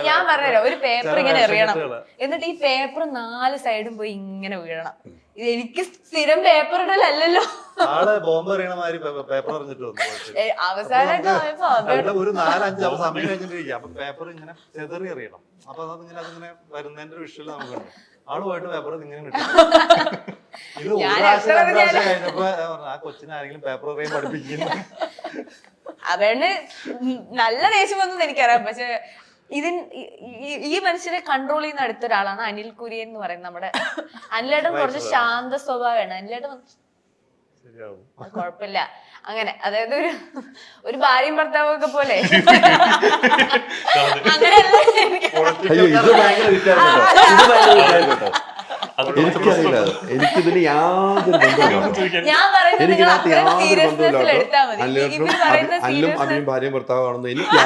ഞാൻ പറഞ്ഞല്ലോ, ഒരു പേപ്പർ ഇങ്ങനെ എറിയണം, എന്നിട്ട് ഈ പേപ്പർ 4 സൈഡും പോയി ഇങ്ങനെ വീഴണം. എനിക്ക് സ്ഥിരം പേപ്പർ ഇടലല്ലോ.
ബോംബ് എറിയണ മാതിരി പേപ്പർ എറിഞ്ഞിട്ട്
അവസാനമായിട്ട്
ഒരു 4-5 സമയം കഴിഞ്ഞിട്ടിരിക്കും. അപ്പൊ പേപ്പർ ഇങ്ങനെ ചെതറി എറിയണം. അപ്പൊ അതിങ്ങനെ വരുന്നതിന്റെ ഒരു വിഷ്വൽ നമുക്കുണ്ട്. ആള് പോയിട്ട് പേപ്പർ ഇങ്ങനെ ഇത് കഴിഞ്ഞപ്പോ ആ കൊച്ചിനെ ആരെങ്കിലും പേപ്പർ എറിയാൻ പഠിപ്പിക്കുന്നു.
അതുകൊണ്ട് നല്ല ദേഷ്യം വന്നത് എനിക്കറിയാം. പക്ഷെ ഈ മനുഷ്യനെ കൺട്രോൾ ചെയ്യുന്ന അടുത്തൊരാളാണ് അനിൽ കുര്യൻ എന്ന് പറയുന്നത്. നമ്മുടെ അനിലേട്ടൻ കുറച്ച് ശാന്ത സ്വഭാവമാണ്. അനിലേട്ടൻ കുഴപ്പമില്ല അങ്ങനെ, അതായത് ഒരു ഭാര്യയും ഭർത്താവും ഒക്കെ പോലെ അങ്ങനെയല്ല.
എനിക്കറിയില്ല, എനിക്കിതിന് യാതൊരു അല്ലും അഭിയും ഭാര്യയും ഭർത്താവാണെന്ന് എനിക്ക്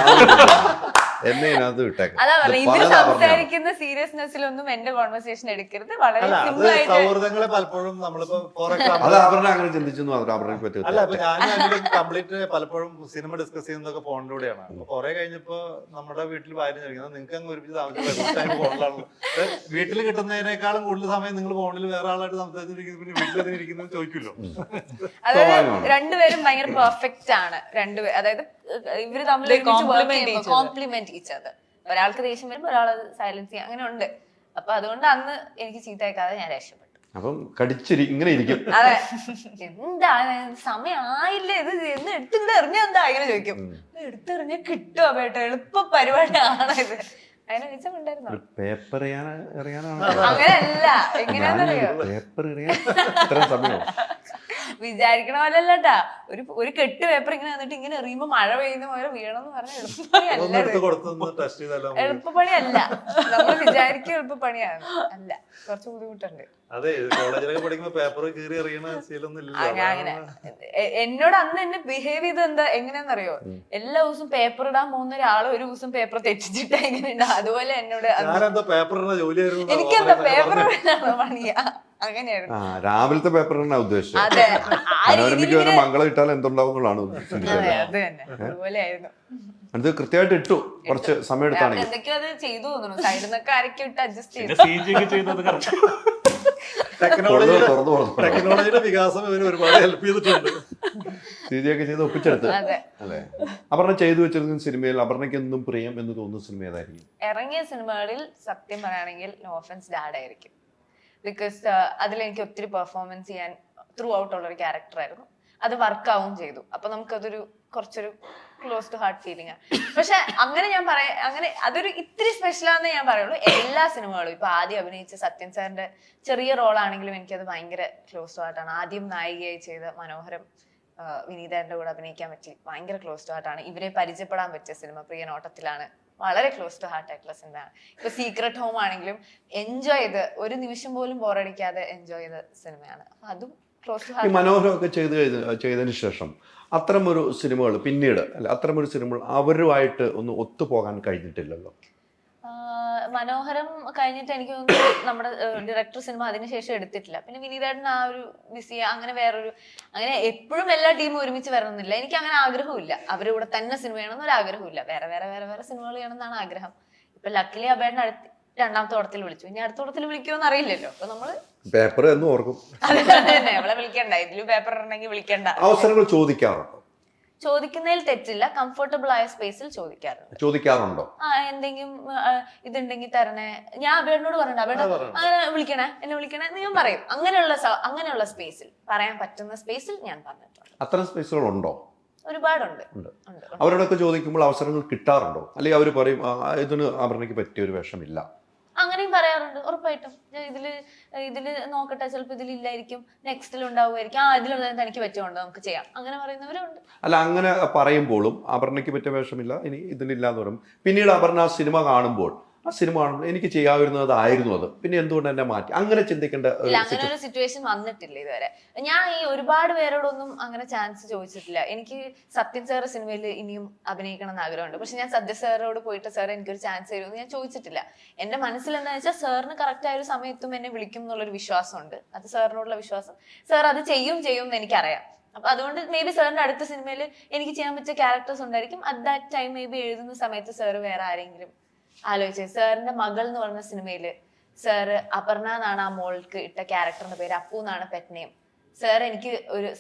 എന്നെ ഇതിനകത്ത് വിട്ടേക്കാം.
അതാ പറയുന്നത്, ഇതിൽ സംസാരിക്കുന്ന സീരിയസ്നെസ്സിലൊന്നും എന്റെ കോൺവെർസേഷൻ എടുക്കരുത്. വളരെ സിമ്പിൾ ആയിട്ട്
സൗഹൃദങ്ങളെ പലപ്പോഴും നമ്മളിപ്പോ
അത് അവരുടെ അങ്ങനെ ചിന്തിച്ചു അവരുടെ പറ്റും.
അല്ല, ഇപ്പൊ ഞാൻ കംപ്ലീറ്റ് പലപ്പോഴും സിനിമ ഡിസ്കസ് ചെയ്യുന്നതൊക്കെ ഫോണിലൂടെയാണ്. അപ്പൊ കുറെ കഴിഞ്ഞപ്പോ നമ്മുടെ വീട്ടിൽ ഭാര്യ ചോദിക്കുന്നത് നിങ്ങൾക്ക് അങ്ങ് ഒരുമിച്ച് താമസിക്കാൻ ഫോണിലാണ്. വീട്ടിൽ കിട്ടുന്നതിനേക്കാളും കൂടുതൽ സമയം നിങ്ങൾ ഫോണിൽ വേറെ ആളായിട്ട് സംസാരിച്ചിരിക്കുന്നത് പിന്നെ വീട്ടിലിരിക്കുന്നത് ചോദിക്കുമല്ലോ.
അതായത് രണ്ടുപേരും ഭയങ്കര പെർഫെക്റ്റ് ആണ്. രണ്ടുപേരും, അതായത് ഇവര് തമ്മിൽ കോംപ്ലിമെന്റ് ഈച്ച് അതർ. ഒരാൾക്ക് ദേഷ്യം വരുമ്പോ ഒരാളത് സൈലൻസ് ചെയ്യാം, അങ്ങനെ ഉണ്ട്. അപ്പൊ അതുകൊണ്ട് അന്ന് എനിക്ക് ചീത്തയേക്കാതെ ഞാൻ രക്ഷപ്പെട്ടു.
അപ്പം കടിച്ചിരി ഇങ്ങനെ ഇരിക്കും.
അതെ, എന്താ സമയം ആയില്ലേ, ഇത് എന്ന് എടുത്തിട്ട് എറിഞ്ഞ എന്താ ഇങ്ങനെ ചോദിക്കും. എടുത്തെറിഞ്ഞ കിട്ടുമോ ബേട്ട, എളുപ്പ പരിപാടിയാണ് ഇത്. അതിനെ മിച്ചമുണ്ടായിരുന്നോ?
ഒരു പേപ്പർ എറിയാനാണ്
അങ്ങനെയല്ല, എങ്ങനെയാണെന്നറിയോ?
പേപ്പർ എറിയാൻ ഇത്ര സമയം
വിചാരിക്കണ പോലെയല്ലട്ടാ. ഒരു കെട്ട് പേപ്പർ ഇങ്ങനെ വന്നിട്ട് ഇങ്ങനെ എറിയുമ്പോ മഴ പെയ്യുന്ന പോലെ വീണമെന്ന് പറഞ്ഞ എളുപ്പപ്പണിയല്ല. നമ്മൾ വിചാരിക്കും എളുപ്പപ്പണിയാണ്, അല്ല, കുറച്ച് ബുദ്ധിമുട്ടുണ്ട്.
അതെ, കോളേജിലൊക്കെ പഠിക്കുമ്പോ പേപ്പർ കീറി എറിയണ ശീലമൊന്നും
അങ്ങനെ എന്നോട് അന്ന് എന്നെ ബിഹേവ് ചെയ്ത് എന്താ എങ്ങനെയാന്നറിയോ, എല്ലാ ദിവസവും പേപ്പർ ഇടാൻ പോകുന്ന ഒരാള് ഒരു ദിവസം പേപ്പർ തെറ്റിച്ചിട്ടാ എങ്ങനെയുണ്ട്, അതുപോലെ എന്നോട്
പേപ്പർ ഇടുന്ന ജോലിയായിരുന്നു.
എനിക്കെന്താ പേപ്പർ ഇടാനാണോ പണിയാ, അങ്ങനെയായിരുന്നു.
രാവിലത്തെ പേപ്പറിനാ ഉദ്ദേശിച്ചത്.
അതെ,
മനോരമയ്ക്ക് വരെ മംഗളം ഇട്ടാൽ എന്തുണ്ടാവുന്നതാണ്.
അത് തന്നെ, അതുപോലെ ആയിരുന്നു.
അത് കൃത്യമായിട്ട് ഇട്ടു, കുറച്ച് സമയം എടുത്താണെങ്കിൽ.
എന്തൊക്കെയോ അത് ചെയ്തു തോന്നുന്നു, സൈഡിൽ നിന്നൊക്കെ ആരൊക്കെ ഇട്ട് അഡ്ജസ്റ്റ് ചെയ്തു.
ടെക്നോളജിയുടെ വികാസം ഇവര് ഒരുപാട് ഹെൽപ്പ് ചെയ്തിട്ടുണ്ട്.
ഒക്കെ ചെയ്ത് ഒപ്പിച്ചെടുത്ത് അല്ലേ. അപർണ ചെയ്തു വെച്ചിരുന്ന സിനിമയിൽ അപർണയ്ക്ക് എന്നും പ്രിയം എന്ന് തോന്നുന്ന സിനിമ ഏതായിരിക്കും?
ഇറങ്ങിയ സിനിമകളിൽ സത്യം പറയുകയാണെങ്കിൽ നോ ഓഫൻസ് ഡാഡ് ആയിരിക്കും. ബിക്കോസ് അതിലെനിക്ക് ഒത്തിരി പെർഫോമൻസ് ചെയ്യാൻ ത്രൂ ഔട്ട് ഉള്ളൊരു ക്യാരക്ടറായിരുന്നു. അത് വർക്കാവും ചെയ്തു. അപ്പൊ നമുക്കതൊരു കുറച്ചൊരു ക്ലോസ് ടു ഹാർട്ട് ഫീലിംഗ് ആണ്. പക്ഷെ അങ്ങനെ ഞാൻ അങ്ങനെ അതൊരു ഇത്തിരി സ്പെഷ്യലാന്നേ ഞാൻ പറയുള്ളൂ. എല്ലാ സിനിമകളും ഇപ്പൊ ആദ്യം അഭിനയിച്ച സത്യൻ സാറിന്റെ ചെറിയ റോളാണെങ്കിലും എനിക്കത് ഭയങ്കര ക്ലോസ് ടു ഹാർട്ടാണ്. ആദ്യം നായികയായി ചെയ്ത മനോഹരം വിനീതന്റെ കൂടെ അഭിനയിക്കാൻ പറ്റി, ഭയങ്കര ക്ലോസ് ടു ഹാർട്ടാണ്. ഇവരെ പരിചയപ്പെടാൻ പറ്റിയ സിനിമ പ്രിയനോട്ടത്തിലാണ്, വളരെ ക്ലോസ് ടു ഹാർട്ട് ആയിട്ടുള്ള സിനിമയാണ്. ഇപ്പൊ സീക്രട്ട് ഹോം ആണെങ്കിലും എൻജോയ് ചെയ്ത് ഒരു നിമിഷം പോലും ബോറടിക്കാതെ എൻജോയ് ചെയ്ത സിനിമയാണ്. അതും ക്ലോസ് ടു ഹാർട്ട്.
മനോഹരമൊക്കെ ചെയ്തതിന് ശേഷം അത്തരമൊരു സിനിമകൾ പിന്നീട് അല്ല അത്തരമൊരു സിനിമകൾ അവരുമായിട്ട് ഒന്ന് ഒത്തുപോകാൻ കഴിഞ്ഞിട്ടില്ലല്ലോ.
മനോഹരം കഴിഞ്ഞിട്ട് എനിക്ക് തോന്നുന്നു നമ്മുടെ ഡയറക്ടർ സിനിമ അതിനുശേഷം എടുത്തിട്ടില്ല. പിന്നെ വിനീതേട്ടൻ ആ ഒരു ബിസി, അങ്ങനെ വേറൊരു, അങ്ങനെ എപ്പോഴും എല്ലാ ടീമും ഒരുമിച്ച് വരണമെന്നില്ല. എനിക്ക് അങ്ങനെ ആഗ്രഹമില്ല. അവരുടെ കൂടെ തന്നെ സിനിമ ചെയ്യണമെന്ന് ഒരു ആഗ്രഹമില്ല. വേറെ വേറെ വേറെ വേറെ സിനിമകൾ ചെയ്യണമെന്നാണ് ആഗ്രഹം. ഇപ്പൊ ലക്കിലി അബേട്ടൻ രണ്ടാമത്തെ ഓടത്തിൽ വിളിച്ചു, ഇനി അടുത്ത ഓടത്തിൽ വിളിക്കുമെന്ന് അറിയില്ലല്ലോ. അപ്പൊ നമ്മള്
പേപ്പർ എന്ന് ഓർക്കും.
തന്നെ നമ്മളെ വിളിക്കണ്ട, ഇതില് പേപ്പർ ഉണ്ടെങ്കിൽ വിളിക്കണ്ട.
അവസരങ്ങൾ ചോദിക്കാറുണ്ടോ?
ചോദിക്കുന്നതിൽ തെറ്റില്ല, കംഫർട്ടബിൾ ആയ സ്പേസിൽ
ചോദിക്കാറുണ്ടോ?
എന്തെങ്കിലും ഇതുണ്ടെങ്കിൽ തരണേ. ഞാൻ അബേടിനോട് പറഞ്ഞിട്ട് അബേട അങ്ങനെ വിളിക്കണേ, എന്നെ വിളിക്കണേ എന്ന് ഞാൻ പറയും. അങ്ങനെയുള്ള സ്പേസിൽ, പറയാൻ പറ്റുന്ന സ്പേസിൽ ഞാൻ പറഞ്ഞിട്ടുണ്ട്.
അത്തരം സ്പേസുകൾ ഉണ്ടോ?
ഒരുപാടുണ്ട്.
അവരോടൊക്കെ ചോദിക്കുമ്പോൾ അവസരങ്ങൾ കിട്ടാറുണ്ടോ? അല്ലെങ്കിൽ അവർ പറയും ഇതിന് അപർണയ്ക്ക് പറ്റിയ ഒരു വേഷമില്ല,
അങ്ങനെയും പറയാറുണ്ട്. ഉറപ്പായിട്ടും ഇതില് നോക്കട്ടെ, ചിലപ്പോൾ ഇതിലില്ലായിരിക്കും, നെക്സ്റ്റിൽ ഉണ്ടാവുമായിരിക്കും, ഇതിലൊന്നും തനിക്ക് പറ്റുമുണ്ടോ, നമുക്ക് ചെയ്യാം, അങ്ങനെ പറയുന്നവരുണ്ട്.
അല്ല, അങ്ങനെ പറയുമ്പോഴും അപർണയ്ക്ക് പറ്റിയ വേഷമില്ല, ഇനി ഇതിലില്ലാന്ന് പറയും. പിന്നീട് അപർണ ആ സിനിമ കാണുമ്പോൾ എനിക്ക് ചെയ്യാവുന്നതായിരുന്നു അത്, പിന്നെ എന്തുകൊണ്ട് എന്നെ മാറ്റി, അങ്ങനെ ചിന്തിക്കേണ്ട
അങ്ങനെ ഒരു സിറ്റുവേഷൻ വന്നിട്ടില്ല ഇതുവരെ. ഞാൻ ഈ ഒരുപാട് പേരോടൊന്നും അങ്ങനെ ചാൻസ് ചോദിച്ചിട്ടില്ല. എനിക്ക് സത്യൻ സാറ് സിനിമയിൽ ഇനിയും അഭിനയിക്കണം എന്ന് ആഗ്രഹമുണ്ട്. പക്ഷെ ഞാൻ സത്യ സാറോട് പോയിട്ട് സാർ എനിക്കൊരു ചാൻസ് തരുമെന്ന് ഞാൻ ചോദിച്ചിട്ടില്ല. എന്റെ മനസ്സിൽ എന്താണെന്ന് വെച്ചാൽ സാറിന് കറക്റ്റ് ആയ ഒരു സമയത്തും എന്നെ വിളിക്കും എന്നുള്ളൊരു വിശ്വാസമുണ്ട്. അത് സാറിനോടുള്ള വിശ്വാസം. സാർ അത് ചെയ്യും എന്ന് എനിക്കറിയാം. അപ്പൊ അതുകൊണ്ട് മേ ബി സാറിന്റെ അടുത്ത സിനിമയിൽ എനിക്ക് ചെയ്യാൻ പറ്റിയ ക്യാരക്ടേഴ്സ് ഉണ്ടായിരിക്കും. At that time may be എഴുതുന്ന സമയത്ത് സാറ് വേറെ ആരെങ്കിലും ആലോചിച്ചു. സാറിന്റെ മകൾ എന്ന് പറഞ്ഞ സിനിമയില് സാറ് അപർണ എന്നാണ് ആ മോൾക്ക് ഇട്ട ക്യാരക്ടറിന്റെ പേര്, അപ്പു എന്നാണ് പെറ്റ് നെയിം.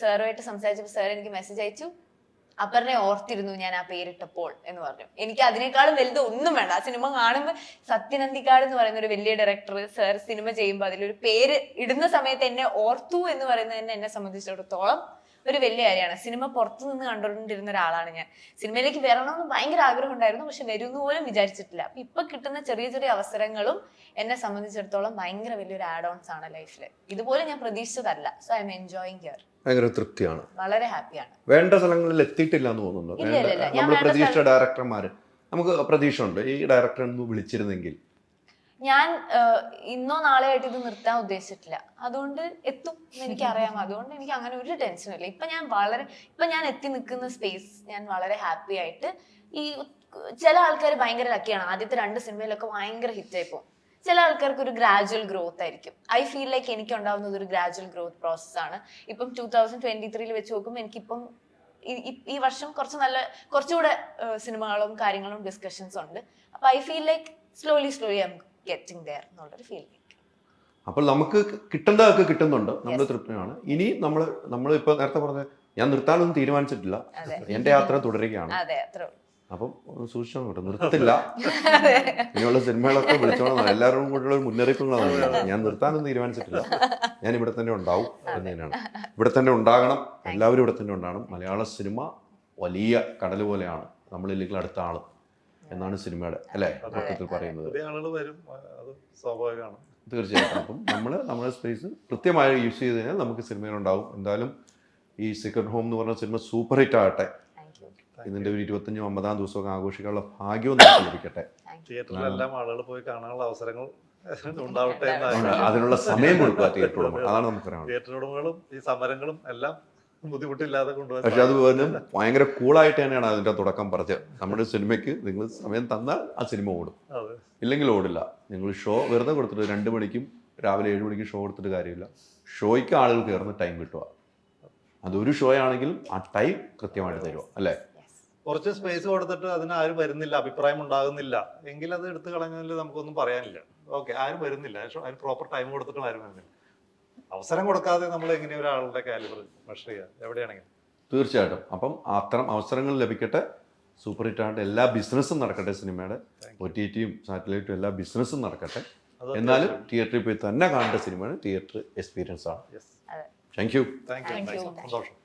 സാറുമായിട്ട് സംസാരിച്ചപ്പോൾ സാർ എനിക്ക് മെസ്സേജ് അയച്ചു, അപർണയെ ഓർത്തിരുന്നു ഞാൻ ആ പേരിട്ടപ്പോൾ എന്ന് പറഞ്ഞു. എനിക്ക് അതിനേക്കാളും വലുത് ഒന്നും വേണ്ട. ആ സിനിമ കാണുമ്പോൾ സത്യനന്ദിക്കാട് എന്ന് പറയുന്ന ഒരു വലിയ ഡയറക്ടർ സാർ സിനിമ ചെയ്യുമ്പോൾ അതിലൊരു പേര് ഇടുന്ന സമയത്ത് എന്നെ ഓർത്തു എന്ന് പറയുന്നത് തന്നെ എന്നെ സംബന്ധിച്ചിടത്തോളം ഒരു വലിയ കാര്യമാണ്. സിനിമ പുറത്തു നിന്ന് കണ്ടുകൊണ്ടിരുന്ന ഒരാളാണ് ഞാൻ. സിനിമയിലേക്ക് വരണമെന്ന് ഭയങ്കര ആഗ്രഹം ഉണ്ടായിരുന്നു, പക്ഷെ വരുന്നു പോലും വിചാരിച്ചിട്ടില്ല. അപ്പൊ ഇപ്പൊ കിട്ടുന്ന ചെറിയ ചെറിയ അവസരങ്ങളും എന്നെ സംബന്ധിച്ചിടത്തോളം ഭയങ്കര വലിയൊരു ആഡ് ഓൺസ് ആണ് ലൈഫിൽ. ഇതുപോലെ ഞാൻ പ്രതീക്ഷിച്ചതല്ല. So I am enjoying here.
ഭയങ്കര തൃപ്തിയാണ്,
വളരെ ഹാപ്പിയാണ്.
വേണ്ട സ്ഥലങ്ങളിൽ എത്തിയിട്ടില്ല എന്ന് തോന്നുന്നു. നമ്മൾ പ്രതീക്ഷിച്ച ഡയറക്ടർമാര്, നമുക്ക് പ്രതീക്ഷ ഉണ്ട് ഈ ഡയറക്ടർ ഒന്ന് വിളിച്ചിരുന്നെങ്കിൽ.
ഞാൻ ഇന്നോ നാളെ ആയിട്ട് ഇത് നിർത്താൻ ഉദ്ദേശിച്ചിട്ടില്ല. അതുകൊണ്ട് എത്തും എനിക്കറിയാം. അതുകൊണ്ട് എനിക്ക് അങ്ങനെ ഒരു ടെൻഷനും ഇല്ല. ഇപ്പൊ ഞാൻ എത്തി നിൽക്കുന്ന സ്പേസ് ഞാൻ വളരെ ഹാപ്പി ആയിട്ട്. ഈ ചില ആൾക്കാർ ഭയങ്കര ലക്കിയാണ്, ആദ്യത്തെ 2 സിനിമയിലൊക്കെ ഭയങ്കര ഹിറ്റായി പോകും. ചില ആൾക്കാർക്ക് ഒരു ഗ്രാജുവൽ ഗ്രോത്ത് ആയിരിക്കും. ഐ ഫീൽ ലൈക്ക് എനിക്ക് ഉണ്ടാവുന്നത് ഒരു ഗ്രാജുവൽ ഗ്രോത്ത് പ്രോസസ്സാണ്. ഇപ്പം 2023 വെച്ച് നോക്കുമ്പോൾ എനിക്കിപ്പം ഈ വർഷം കുറച്ചുകൂടെ സിനിമകളും കാര്യങ്ങളും ഡിസ്കഷൻസ് ഉണ്ട്. അപ്പൊ I feel like slowly I am getting there എന്നുള്ളൊരു ഫീലിംഗ്.
അപ്പോൾ നമുക്ക് കിട്ടേണ്ടതൊക്കെ കിട്ടുന്നുണ്ട്, നമ്മൾ തൃപ്തിയാണ്. ഇനി നമ്മൾ ഇപ്പൊ നേരത്തെ പറഞ്ഞ ഞാൻ നിർത്താനൊന്നും തീരുമാനിച്ചിട്ടില്ല, എന്റെ യാത്ര തുടരുകയാണ്. അപ്പം സൂക്ഷിച്ചോ, നിർത്തില്ല. ഇനിയുള്ള സിനിമകളൊക്കെ വിളിച്ചോളാം, എല്ലാവരും കൂടെയുള്ള ഒരു മുന്നറിയിപ്പുകളാണ്. ഞാൻ നിർത്താനൊന്നും തീരുമാനിച്ചിട്ടില്ല, ഞാൻ ഇവിടെ തന്നെ ഉണ്ടാവും എന്ന് തന്നെയാണ്. ഇവിടെ തന്നെ ഉണ്ടാകണം, എല്ലാവരും ഇവിടെ തന്നെ ഉണ്ടാകണം. മലയാള സിനിമ വലിയ കടൽ പോലെയാണ്, നമ്മളില്ലെങ്കിൽ അടുത്ത ആള് എന്നാണ് സിനിമയുടെ അല്ലേ മൊത്തത്തിൽ പറയുന്നത്.
പുതിയ ആളുകൾ വരും, അത് സ്വാഭാവികമാണ്.
തീർച്ചയായിട്ടും. അപ്പം നമ്മുടെ സ്പേസ് കൃത്യമായി യൂസ് ചെയ്ത് കഴിഞ്ഞാൽ നമുക്ക് സിനിമയിലുണ്ടാവും. എന്തായാലും ഈ സീക്രട്ട് ഹോം എന്ന് പറഞ്ഞ സിനിമ സൂപ്പർ ഹിറ്റ് ആകട്ടെ. ഇതിന്റെ ഒരു 25-50 ദിവസമൊക്കെ ആഘോഷിക്കാനുള്ള ഭാഗ്യവും നമുക്ക് ലഭിക്കട്ടെ.
തിയേറ്ററിലെല്ലാം ആളുകൾ പോയി കാണാനുള്ള അവസരങ്ങൾ ഉണ്ടാവട്ടെ
അതിനുള്ള സമയം കൊടുക്കുക തിയേറ്റർ ഉടമ. അതാണ് നമുക്ക് പറയാനുള്ളത്.
തിയേറ്റർ ഉടമകളും ഈ സമരങ്ങളും എല്ലാം ബുദ്ധിമുട്ടില്ലാതെ കൊണ്ടുപോകാൻ.
പക്ഷെ അത് ഭയങ്കര കൂളായിട്ട് തന്നെയാണ് അതിന്റെ തുടക്കം പറഞ്ഞത്. നമ്മുടെ സിനിമയ്ക്ക് നിങ്ങൾ സമയം തന്നാൽ ആ സിനിമ ഓടും, ഇല്ലെങ്കിൽ ഓടില്ല. നിങ്ങൾ ഷോ വെറുതെ കൊടുത്തിട്ട് 2 മണിക്കും രാവിലെ 7 മണിക്കും ഷോ കൊടുത്തിട്ട് കാര്യമില്ല. ഷോയ്ക്ക് ആളുകൾ കയറുന്ന ടൈം കിട്ടുക. അതൊരു ഷോ ആണെങ്കിലും ആ ടൈം കൃത്യമായിട്ട് തരുക അല്ലേ.
കുറച്ച് സ്പേസ് കൊടുത്തിട്ട് അതിന് ആരും വരുന്നില്ല, അഭിപ്രായം ഉണ്ടാകുന്നില്ല എങ്കിൽ അത് എടുത്തു കളഞ്ഞതിൽ നമുക്കൊന്നും പറയാനില്ല. ഓക്കെ, ആരും വരുന്നില്ല, അതിന് പ്രോപ്പർ ടൈം കൊടുത്തിട്ടും ആരും വരുന്നില്ല. അവസരം കൊടുക്കാതെ നമ്മൾ എങ്ങനെ ഒരാളുടെ കാലിബർ മെഷർ ചെയ്യുക എവിടെയാണെങ്കിലും.
തീർച്ചയായിട്ടും. അപ്പം അത്തരം അവസരങ്ങൾ ലഭിക്കട്ടെ. സൂപ്പർ ഹിറ്റായിട്ട് എല്ലാ ബിസിനസ്സും നടക്കട്ടെ. സിനിമയുടെ OTTയും സാറ്റലൈറ്റും എല്ലാ ബിസിനസ്സും നടക്കട്ടെ. എന്നാലും തിയേറ്ററിൽ പോയി തന്നെ കാണേണ്ട സിനിമയാണ്. തിയേറ്റർ എക്സ്പീരിയൻസ് ആണ്. Thank you.
സന്തോഷം.